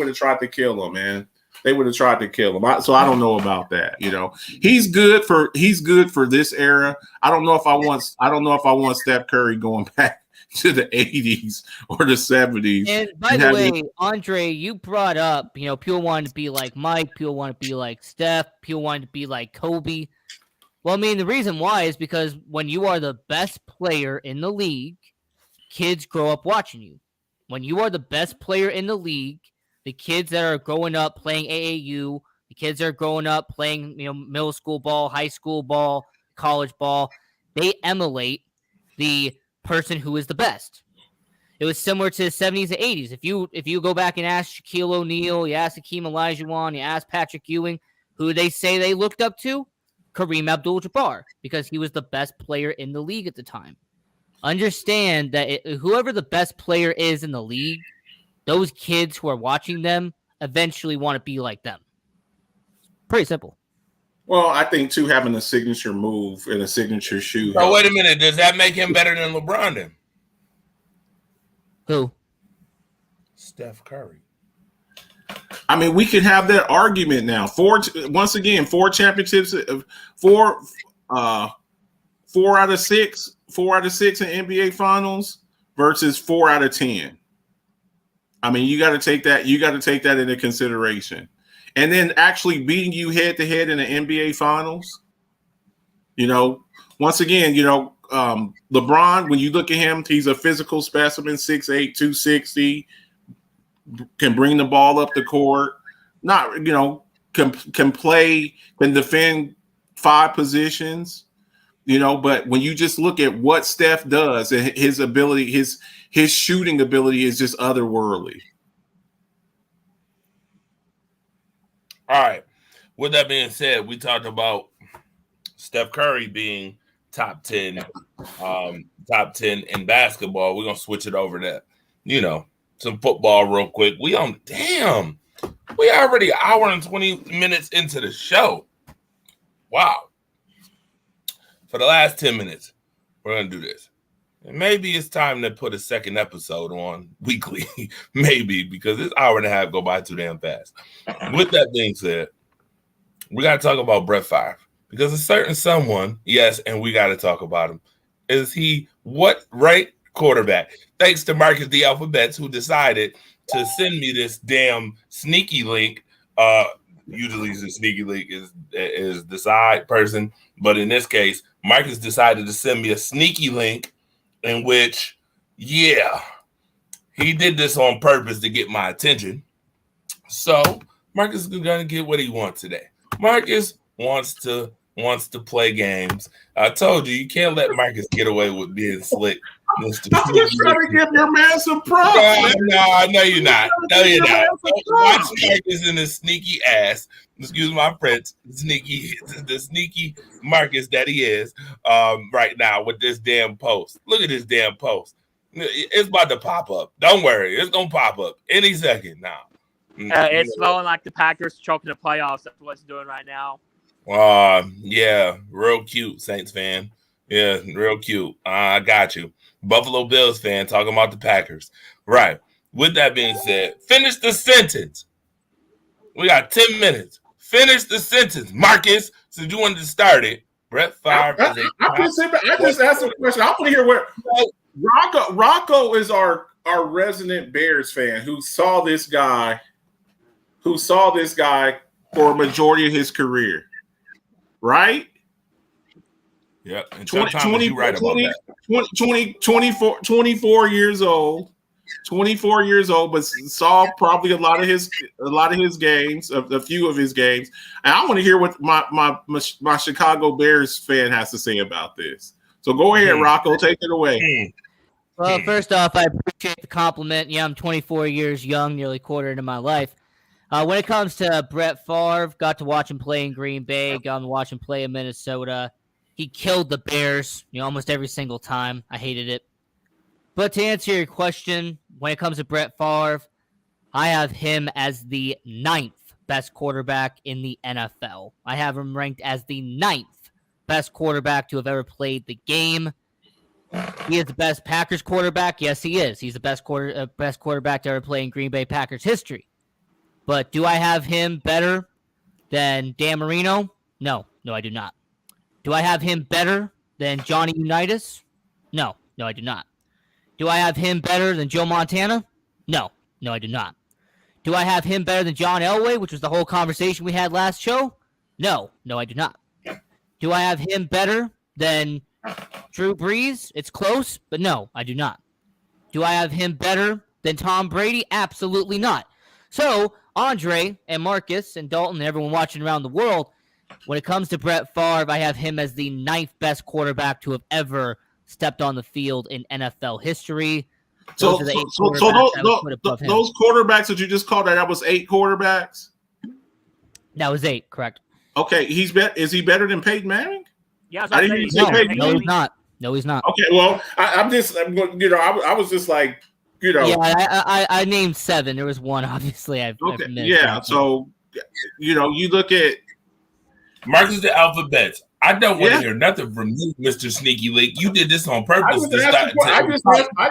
Speaker 3: have tried to kill him, man. They would have tried to kill him. So I don't know about that. You know, he's good for this era. I don't know if I want Steph Curry going back to the 80s or the 70s.
Speaker 4: And by the way, Andre, you brought up, you know, people wanted to be like Mike, people want to be like Steph, people wanted to be like Kobe. Well, I mean, the reason why is because when you are the best player in the league, kids grow up watching you. When you are the best player in the league, the kids that are growing up playing AAU, the kids that are growing up playing, you know, middle school ball, high school ball, college ball, they emulate the person who is the best. It was similar to the 70s and 80s. If you go back and ask Shaquille O'Neal, you ask Hakeem Olajuwon, you ask Patrick Ewing, who they say they looked up to, Kareem Abdul-Jabbar, because he was the best player in the league at the time. Understand that whoever the best player is in the league, those kids who are watching them eventually want to be like them. Pretty simple.
Speaker 3: Well, I think, too, having a signature move and a signature shoe.
Speaker 1: Oh, wait a minute. Does that make him better than LeBron then?
Speaker 4: Who?
Speaker 3: Steph Curry. I mean, we can have that argument now. Four championships, four out of six in NBA Finals versus 4 out of 10. I mean, you got to take that into consideration. And then actually beating you head to head in the NBA Finals. You know, once again, you know, LeBron, when you look at him, he's a physical specimen, 6'8", 260. Can bring the ball up the court, not, you know, can play, can defend 5 positions. You know, but when you just look at what Steph does and his ability, his shooting ability is just otherworldly.
Speaker 1: All right. With that being said, we talked about Steph Curry being top 10 in basketball. We're gonna switch it over to, some football real quick. We already an hour and 20 minutes into the show. Wow. For the last 10 minutes, we're gonna do this. And maybe it's time to put a second episode on weekly, maybe, because this hour and a half go by too damn fast. With that being said, we got to talk about Brett Favre, because a certain someone, yes, and we got to talk about him. Is he what right quarterback? Thanks to Marcus the Alphabets, who decided to send me this damn sneaky link. Usually the sneaky link is the side person, but in this case, Marcus decided to send me a sneaky link in which, he did this on purpose to get my attention. So Marcus is gonna get what he wants today. Marcus wants to play games. I told you can't let Marcus get away with being slick.
Speaker 3: I'm just trying to give your man some props.
Speaker 1: No, you're not. No, you're not. Watch Marcus in his sneaky ass. Excuse my French. The sneaky Marcus that he is right now with this damn post. Look at this damn post. It's about to pop up. Don't worry. It's going to pop up any second now.
Speaker 2: It's smelling like the Packers choking the playoffs. That's what it's doing right now.
Speaker 1: Yeah, real cute, Saints fan. Yeah, real cute. I got you. Buffalo Bills fan talking about the Packers. Right. With that being said, finish the sentence. We got 10 minutes. Finish the sentence. Marcus, since you wanted to start it, Brett Favre is
Speaker 3: I just asked a question. I want to hear where Rocco is our resident Bears fan who saw this guy for a majority of his career. Right?
Speaker 1: Yeah. And 24
Speaker 3: years old. 24 years old, but saw probably a lot of his games, a few of his games. And I want to hear what my Chicago Bears fan has to say about this. So go ahead, Rocco, take it away.
Speaker 4: Well, first off, I appreciate the compliment. Yeah, I'm 24 years young, nearly quarter into my life. When it comes to Brett Favre, got to watch him play in Green Bay, got to watch him play in Minnesota. He killed the Bears, almost every single time. I hated it. But to answer your question, when it comes to Brett Favre, I have him as the 9th best quarterback in the NFL. I have him ranked as the 9th best quarterback to have ever played the game. He is the best Packers quarterback. Yes, he is. He's the best quarterback to ever play in Green Bay Packers history. But do I have him better than Dan Marino? No, I do not. Do I have him better than Johnny Unitas? No, I do not. Do I have him better than Joe Montana? No, I do not. Do I have him better than John Elway, which was the whole conversation we had last show? No, I do not. Do I have him better than Drew Brees? It's close, but no, I do not. Do I have him better than Tom Brady? Absolutely not. So, Andre and Marcus and Dalton and everyone watching around the world, when it comes to Brett Favre, I have him as the 9th best quarterback to have ever stepped on the field in NFL history.
Speaker 3: Those quarterbacks that you just called, that was 8 quarterbacks?
Speaker 4: That was 8, correct.
Speaker 3: Okay, is he better than Peyton Manning?
Speaker 2: Yeah,
Speaker 3: I didn't even say Peyton
Speaker 4: Manning. No, he's not.
Speaker 3: Okay, well, I was just like,
Speaker 4: Yeah, I named 7. There was one, obviously. I've
Speaker 3: yeah, so, you look at
Speaker 1: Marcus the Alphabets. I don't want to hear nothing from you, Mr. Sneaky Link. You did this on purpose. I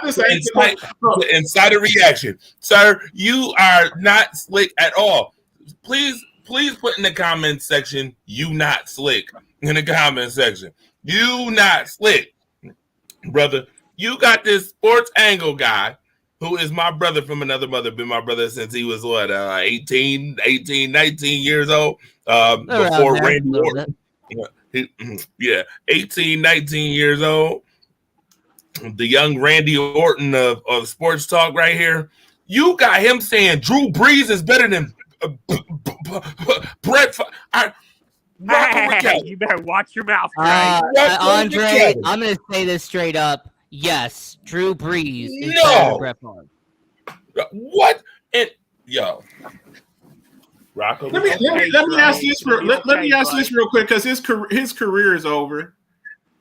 Speaker 1: just incite a reaction. Sir, you are not slick at all. Please put in the comment section, you not slick. In the comment section. You not slick. Brother, you got this sports angle guy who is my brother from another mother, been my brother since he was 19 years old. Before Randy Orton. 18, 19 years old. The young Randy Orton of sports talk right here. You got him saying Drew Brees is better than Brett. Rocco Raquel.
Speaker 2: You better watch your mouth, Craig.
Speaker 4: Andre, I'm going to say this straight up. Yes, Drew Brees is
Speaker 1: No.
Speaker 4: better than Brett Favre.
Speaker 1: What? And yo, Rocco.
Speaker 3: Let me ask this real quick because his career is over.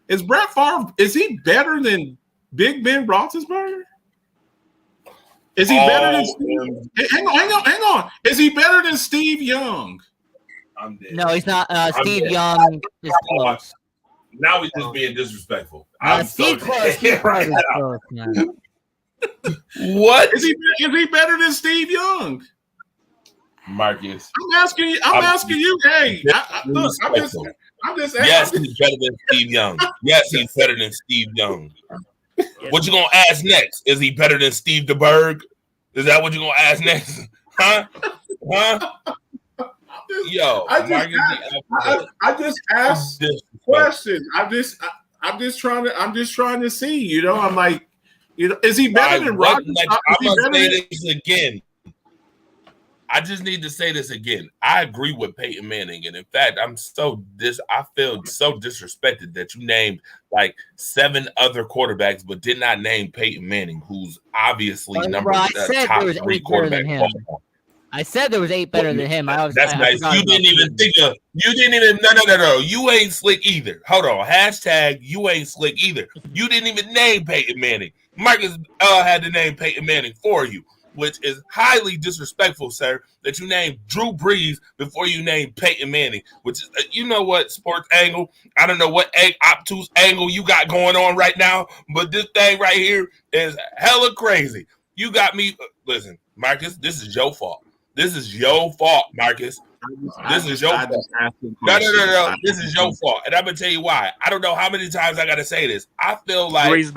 Speaker 3: Is Brett Favre, is he better than Big Ben Roethlisberger? Is he better than Steve? Hang on. Is he better than Steve Young?
Speaker 1: I'm dead.
Speaker 4: No, he's not. Steve
Speaker 1: dead.
Speaker 4: Young is close.
Speaker 1: Now he's just being disrespectful.
Speaker 4: Steve close. Steve Young is close, man.
Speaker 1: What?
Speaker 3: Is he better than Steve Young?
Speaker 1: Marcus.
Speaker 3: I'm asking you. Hey, look, I'm just asking.
Speaker 1: Yes, he's better than Steve Young. Yes, he's better than Steve Young. What you gonna ask next? Is he better than Steve DeBerg? Is that what you gonna ask next? Huh? Yo,
Speaker 3: I just asked questions. I'm just trying to see. You know, I'm like, you know, is he better than Rodgers?
Speaker 1: I'm gonna say this again. I just need to say this again. I agree with Peyton Manning, and in fact, I feel so disrespected that you named like 7 other quarterbacks, but did not name Peyton Manning, who's obviously top 3 quarterback.
Speaker 4: I said there was 8 better than him.
Speaker 1: That's nice. You didn't even. No. You ain't slick either. Hold on. Hashtag you ain't slick either. You didn't even name Peyton Manning. Marcus had to name Peyton Manning for you, which is highly disrespectful, sir, that you named Drew Brees before you named Peyton Manning, which is, you know what, sports angle, I don't know what obtuse angle you got going on right now, but this thing right here is hella crazy. You got me, listen, Marcus, this is your fault. This is your fault, Marcus. This is your fault. No. This is your fault. And I'm going to tell you why. I don't know how many times I got to say this. I feel like this is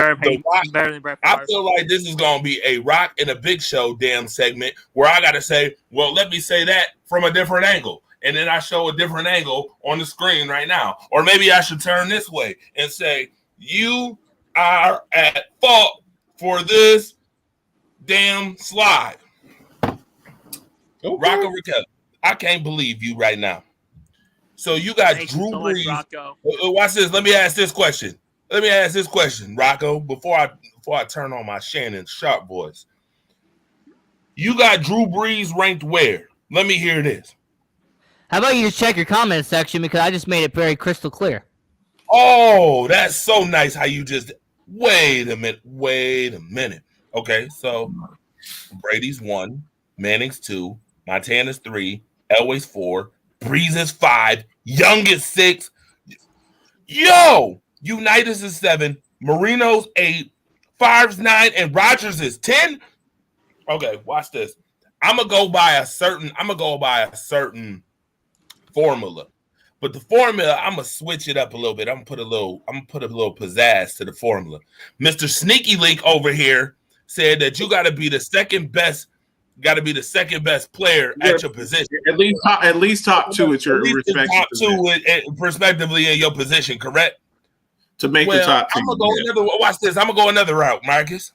Speaker 1: going to be a Rock and a Big Show damn segment where I got to say, well, let me say that from a different angle. And then I show a different angle on the screen right now. Or maybe I should turn this way and say, you are at fault for this damn slide. Okay. Rocco Raquel, I can't believe you right now. So you got Drew Brees. Watch this. Let me ask this question, Rocco, before I turn on my Shannon Sharp voice. You got Drew Brees ranked where? Let me hear this.
Speaker 4: How about you just check your comment section because I just made it very crystal clear.
Speaker 1: Oh, that's so nice how you just wait a minute. Okay, so Brady's 1, Manning's 2, Montana's 3, Elway's 4, Brees is 5, Young is 6. Yo, Unitas is 7, Marino's 8, Favre's 9, and Rodgers is 10. Okay, watch this. I'm gonna go by a certain formula. But the formula, I'm gonna switch it up a little bit. I'm gonna put a little pizzazz to the formula. Mr. Sneaky Link over here said that you gotta be the second best player at your position.
Speaker 3: At least top 2 at your respective
Speaker 1: top 2 respectively in your position, correct?
Speaker 3: To make the top 2.
Speaker 1: I'm gonna go watch this. I'm gonna go another route, Marcus.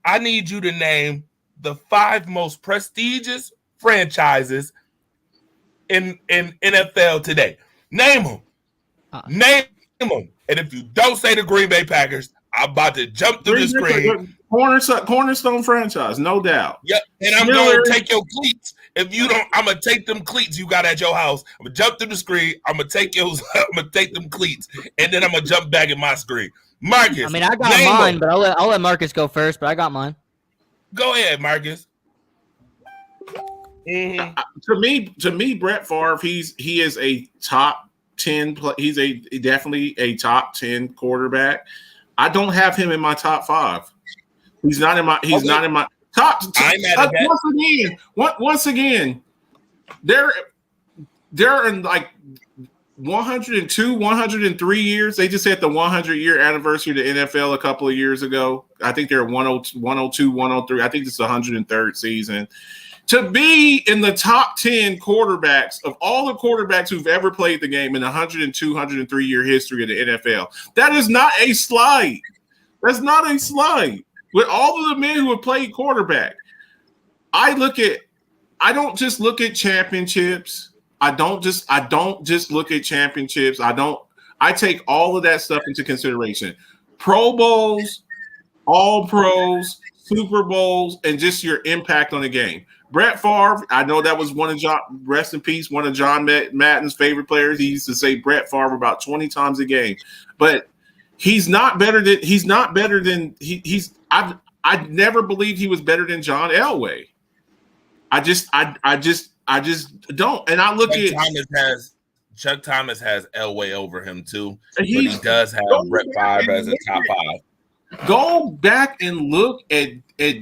Speaker 1: I need you to name the 5 most prestigious franchises in NFL today. Name them. Name them. And if you don't say the Green Bay Packers, I'm about to jump through the screen.
Speaker 3: Cornerstone franchise, no doubt.
Speaker 1: Yep. And I'm going to take your cleats. If you don't, I'm gonna take them cleats you got at your house. I'm gonna jump through the screen. I'm gonna take them cleats, and then I'm gonna jump back in my screen. Marcus.
Speaker 4: I mean, I got mine, but I'll let Marcus go first. But I got mine.
Speaker 1: Go ahead, Marcus.
Speaker 3: Mm-hmm. To me, Brett Favre, he is a top 10. He's definitely a top 10 quarterback. I don't have him in my top 5. He's not in my top. Once again, they're in like 102, 103 years. They just had the 100-year anniversary of the NFL a couple of years ago. I think they're 102, 103. I think it's the 103rd season. To be in the top 10 quarterbacks of all the quarterbacks who've ever played the game in the 102, 103-year history of the NFL, that is not a slight. That's not a slight. With all of the men who have played quarterback, I don't just look at championships. don't just look at championships. I take all of that stuff into consideration. Pro Bowls, All Pros, Super Bowls, and just your impact on the game. Brett Favre, I know that was rest in peace, one of John Madden's favorite players. He used to say Brett Favre about 20 times a game, but I never believed he was better than John Elway. I just don't. And I look at
Speaker 1: Chuck Thomas has Elway over him too, but he does have Brett Favre as a top 5.
Speaker 3: Go back and look at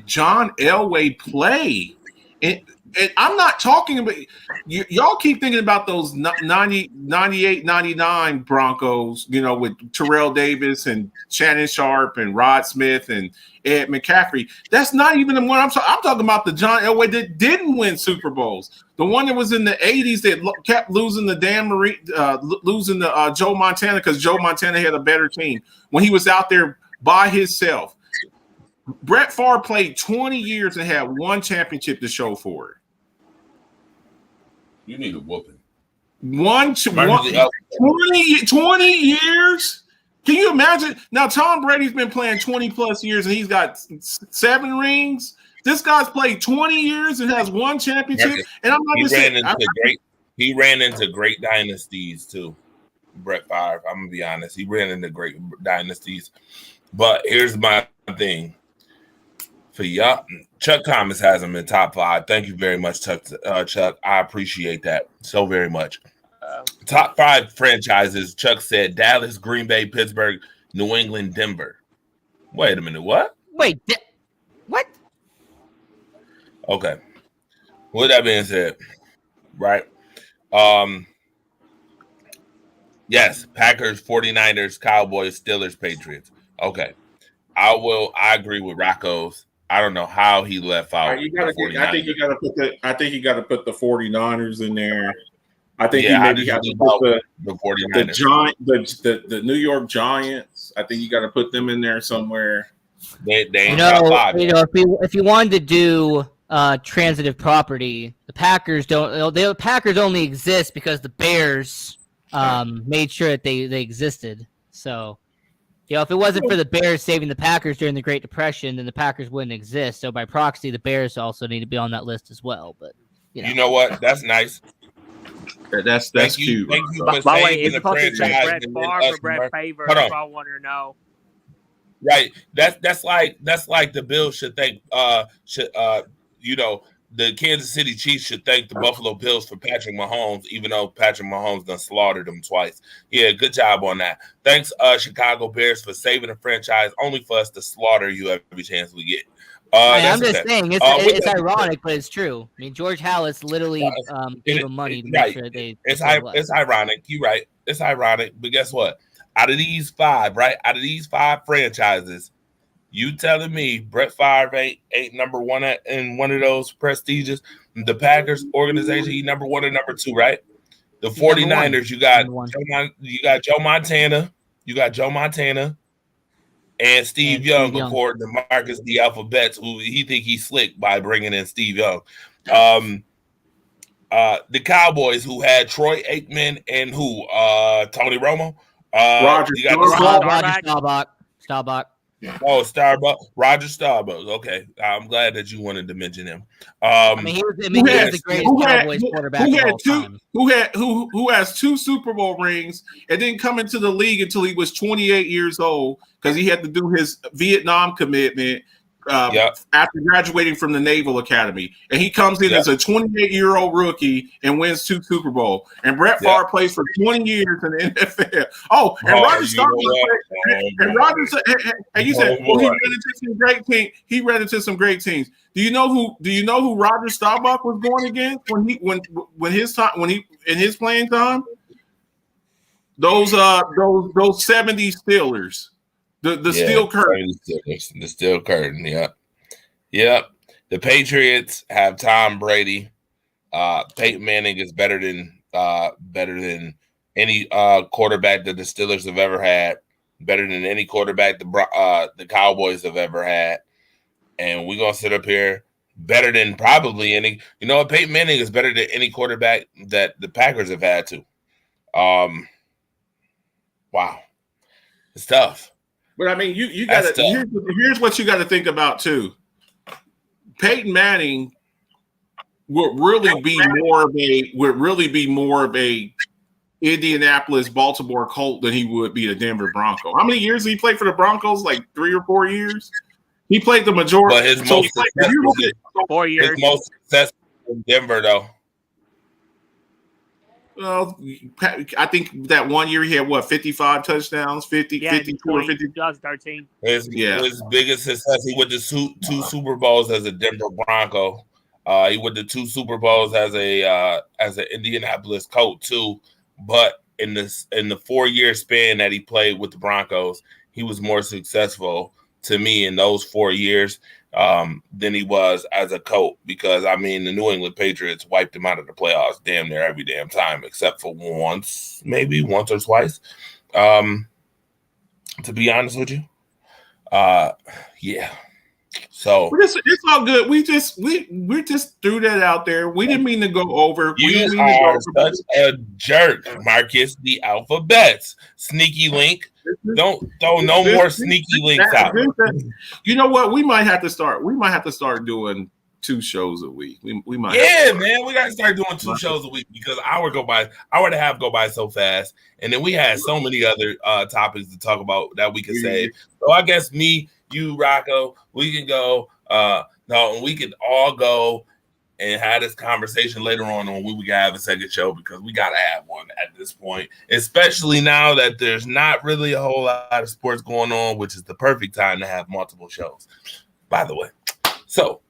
Speaker 3: John Elway play. And I'm not talking about y'all keep thinking about those 98, 99 Broncos, with Terrell Davis and Shannon Sharp and Rod Smith and Ed McCaffrey. That's not even the one I'm talking about. The John Elway that didn't win Super Bowls. The one that was in the 80s that kept losing the losing the Joe Montana because Joe Montana had a better team when he was out there by himself. Brett Favre played 20 years and had one championship to show for it.
Speaker 1: You need a whooping.
Speaker 3: 20 years? Can you imagine? Now, Tom Brady's been playing 20 plus years and he's got 7 rings. This guy's played 20 years and has one championship. And I'm not just saying.
Speaker 1: He ran into great dynasties too. Brett Favre, I'm going to be honest. He ran into great dynasties. But here's my thing. For y'all, Chuck Thomas has him in top 5. Thank you very much, Chuck. I appreciate that so very much. Top 5 franchises. Chuck said Dallas, Green Bay, Pittsburgh, New England, Denver. Wait a minute. What?
Speaker 4: Wait. What?
Speaker 1: Okay. With that being said, right? Yes, Packers, 49ers, Cowboys, Steelers, Patriots. Okay. I agree with Rocco's. I don't know how he left out.
Speaker 3: I think you got to put the 49ers in there. I think you maybe have to put
Speaker 1: the 49ers.
Speaker 3: The New York Giants. I think you got to put them in there somewhere.
Speaker 1: They ain't top 5.
Speaker 4: If you wanted to do transitive property, the Packers don't. The Packers only exist because the Bears made sure that they existed. So. If it wasn't for the Bears saving the Packers during the Great Depression, then the Packers wouldn't exist. So by proxy, the Bears also need to be on that list as well. But
Speaker 1: you know what? That's nice.
Speaker 3: That's cute.
Speaker 2: By the way, is it supposed to say Brett Favre or Brett Favre? That's all I want to know.
Speaker 1: Right. That's like the Bills should thank the Kansas City Chiefs should thank the Buffalo Bills for Patrick Mahomes, even though Patrick Mahomes done slaughtered them twice. Yeah, good job on that. Thanks, Chicago Bears, for saving the franchise only for us to slaughter you every chance we get.
Speaker 4: I'm just saying, it's ironic, but it's true. I mean, George Halas literally gave them money to make sure they.
Speaker 1: It's ironic. You're right. It's ironic, but guess what? Out of these 5 franchises, you telling me Brett Favre ain't number 1 in one of those prestigious? The Packers organization, he number 1 and number 2, right? The 49ers, you got Joe Montana. You got Joe Montana and Steve Young, according to Marcus the Alphabets, who he think he's slick by bringing in Steve Young. The Cowboys, who had Troy Aikman and Tony Romo.
Speaker 3: Roger
Speaker 4: Staubach.
Speaker 1: Oh, Roger Staubach. Okay, I'm glad that you wanted to mention him.
Speaker 4: He was the greatest Cowboys quarterback of all time.
Speaker 3: Who has 2 Super Bowl rings and didn't come into the league until he was 28 years old because he had to do his Vietnam commitment after graduating from the Naval Academy. And he comes in as a 28-year-old rookie and wins 2 Super Bowl. And Brett Favre plays for 20 years in the NFL. Roger Staubach. And Roger said, and you said, well, he ran into some great teams. He ran into some great teams. Do you know who Roger Staubach was going against when in his playing time? Those 70 Steelers. The Steel Curtain.
Speaker 1: The Steel Curtain, Yep. The Patriots have Tom Brady. Peyton Manning is better than any quarterback that the Steelers have ever had. Better than any quarterback the Cowboys have ever had. And we're gonna sit up here better than probably any. You know, Peyton Manning is better than any quarterback that the Packers have had to. Wow, it's tough.
Speaker 3: But I mean, you got to. Here's what you got to think about too. Peyton Manning would really be more of a Indianapolis, Baltimore Colt than he would be a Denver Bronco. How many years did he play for the Broncos? Like 3 or 4 years. He played the majority.
Speaker 1: But his most
Speaker 2: 4 years.
Speaker 1: His most successful in Denver, though.
Speaker 3: Well, I think that 1 year he had 55 touchdowns, 52 or 50.
Speaker 2: 2013.
Speaker 1: His biggest success, he went to 2 Super Bowls as a Denver Bronco. He went to 2 Super Bowls as an Indianapolis Colt too. But in the 4-year span that he played with the Broncos, he was more successful to me in those 4 years than he was as a Colt, because I mean the New England Patriots wiped him out of the playoffs damn near every damn time except for maybe once or twice. To be honest with you, yeah. So
Speaker 3: it's all good. We just threw that out there. We didn't mean to go over.
Speaker 1: You are such a jerk, Marcus. The alphabets, sneaky link. Don't throw no more sneaky links out.
Speaker 3: You know what? We might have to start doing 2 shows a week. We might.
Speaker 1: Yeah, man, we gotta start doing 2 shows a week because hour go by so fast, and then we had so many other topics to talk about that we could save. So I guess me, you, Rocco, we can go. We could all go and have this conversation later on when we can have a second show, because we gotta have one at this point, especially now that there's not really a whole lot of sports going on, which is the perfect time to have multiple shows. By the way, so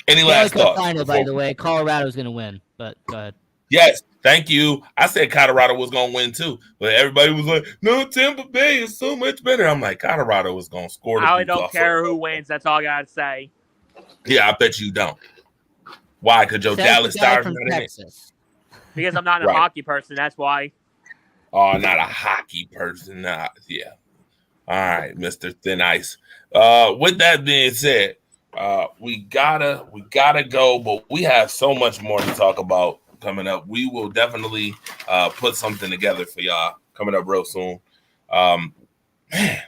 Speaker 1: any last thoughts?
Speaker 4: Final, by the way, Colorado's going to win, but go ahead.
Speaker 1: Yes, thank you. I said Colorado was going to win too, but everybody was like, "No, Tampa Bay is so much better." I'm like, Colorado was going to score.
Speaker 2: I don't care who wins. That's all I got to say.
Speaker 1: Yeah, I bet you don't. Why? Because your Dallas Stars
Speaker 4: from Texas.
Speaker 2: Because I'm not a hockey person. That's why.
Speaker 1: Oh, not a hockey person. Nah, yeah. All right, Mr. Thin Ice. With that being said, we gotta go, but we have so much more to talk about coming up. We will definitely put something together for y'all coming up real soon. Man, wow.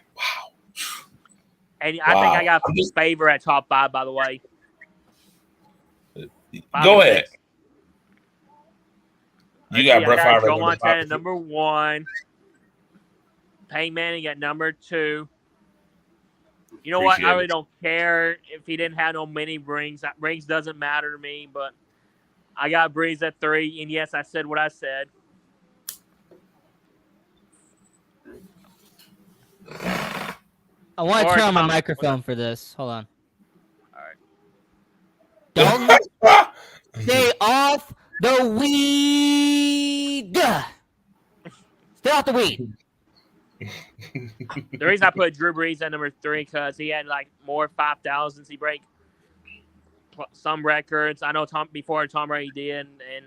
Speaker 2: And I think I got favor at top 5, by the way.
Speaker 1: Go ahead. You got Brett Favre.
Speaker 2: Joe Montana number 1. Peyton Manning at number 2. You know what? I really don't care if he didn't have no many rings. That rings doesn't matter to me, but I got Breeze at 3. And yes, I said what I said.
Speaker 4: I want to turn on my microphone for this. Hold on.
Speaker 2: All right.
Speaker 4: Don't stay off the weed. Stay off the weed.
Speaker 2: The reason I put Drew Brees at number 3 because he had like more 5,000s. He break some records. I know Tom Brady did, and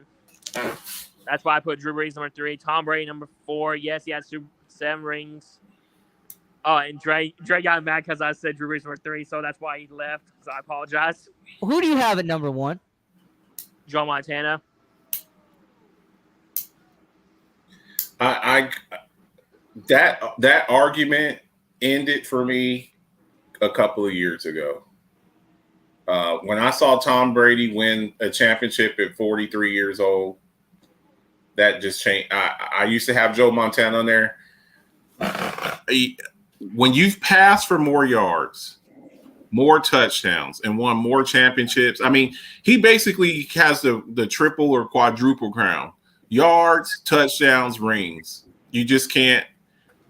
Speaker 2: that's why I put Drew Brees number 3. Tom Brady number 4. Yes, he had 7 rings. Oh, and Dre got mad because I said Drew Brees number 3, so that's why he left. So I apologize.
Speaker 4: Who do you have at number 1?
Speaker 2: Joe Montana.
Speaker 3: That argument ended for me a couple of years ago. When I saw Tom Brady win a championship at 43 years old, that just changed. I used to have Joe Montana on there. When you've passed for more yards, more touchdowns, and won more championships, I mean, he basically has the triple or quadruple crown: yards, touchdowns, rings. You just can't.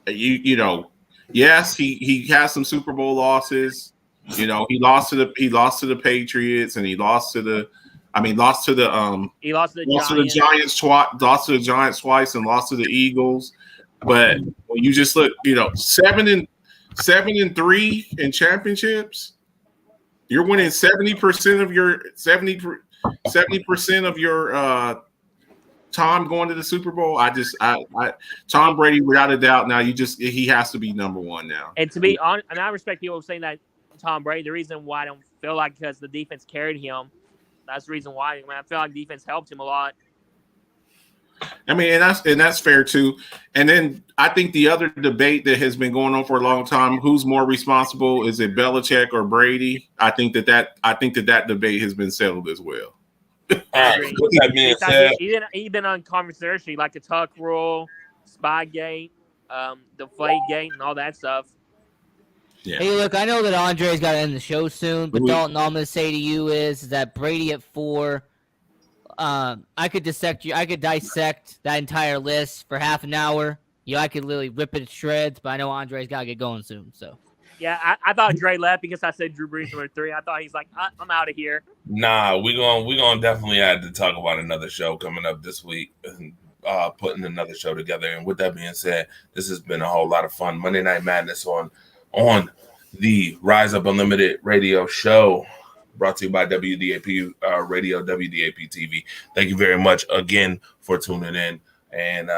Speaker 3: You know. Yes, he has some Super Bowl losses. You know, he lost to the Patriots, and he lost to the Giants twice, and lost to the Eagles. But when you just look, you know, 7-3 in championships, you're winning 70% of your time going to the Super Bowl. Tom Brady, without a doubt, now he has to be number 1 now.
Speaker 2: And to be honest, and I respect people saying that Tom Brady. The reason why I don't feel like because the defense carried him, that's the reason why. I mean, I feel like defense helped him a lot.
Speaker 3: I mean, and that's fair too. And then I think the other debate that has been going on for a long time: who's more responsible? Is it Belichick or Brady? I think that debate has been settled as well.
Speaker 1: All right. With that being said,
Speaker 2: He been on controversy like the Tuck rule, Spygate, Deflategate, and all that stuff.
Speaker 3: Yeah.
Speaker 4: Hey, look, I know that Andre's got to end the show soon, but Dalton, all I'm going to say to you is that Brady at 4. I could dissect that entire list for half an hour. I could literally rip it to shreds, but I know Andre's got to get going soon. So
Speaker 2: yeah, I thought Dre left because I said Drew Brees number 3. I thought he's like, I'm out of here.
Speaker 1: nah, we gonna definitely have to talk about another show coming up this week, and putting another show together. And with that being said, this has been a whole lot of fun. Monday Night Madness on the Rise Up Unlimited radio show, brought to you by WDAP Radio, WDAP TV. Thank you very much again for tuning in, and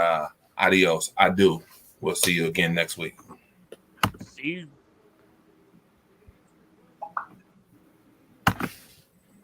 Speaker 1: adios. I do. We'll see you again next week.
Speaker 2: See you.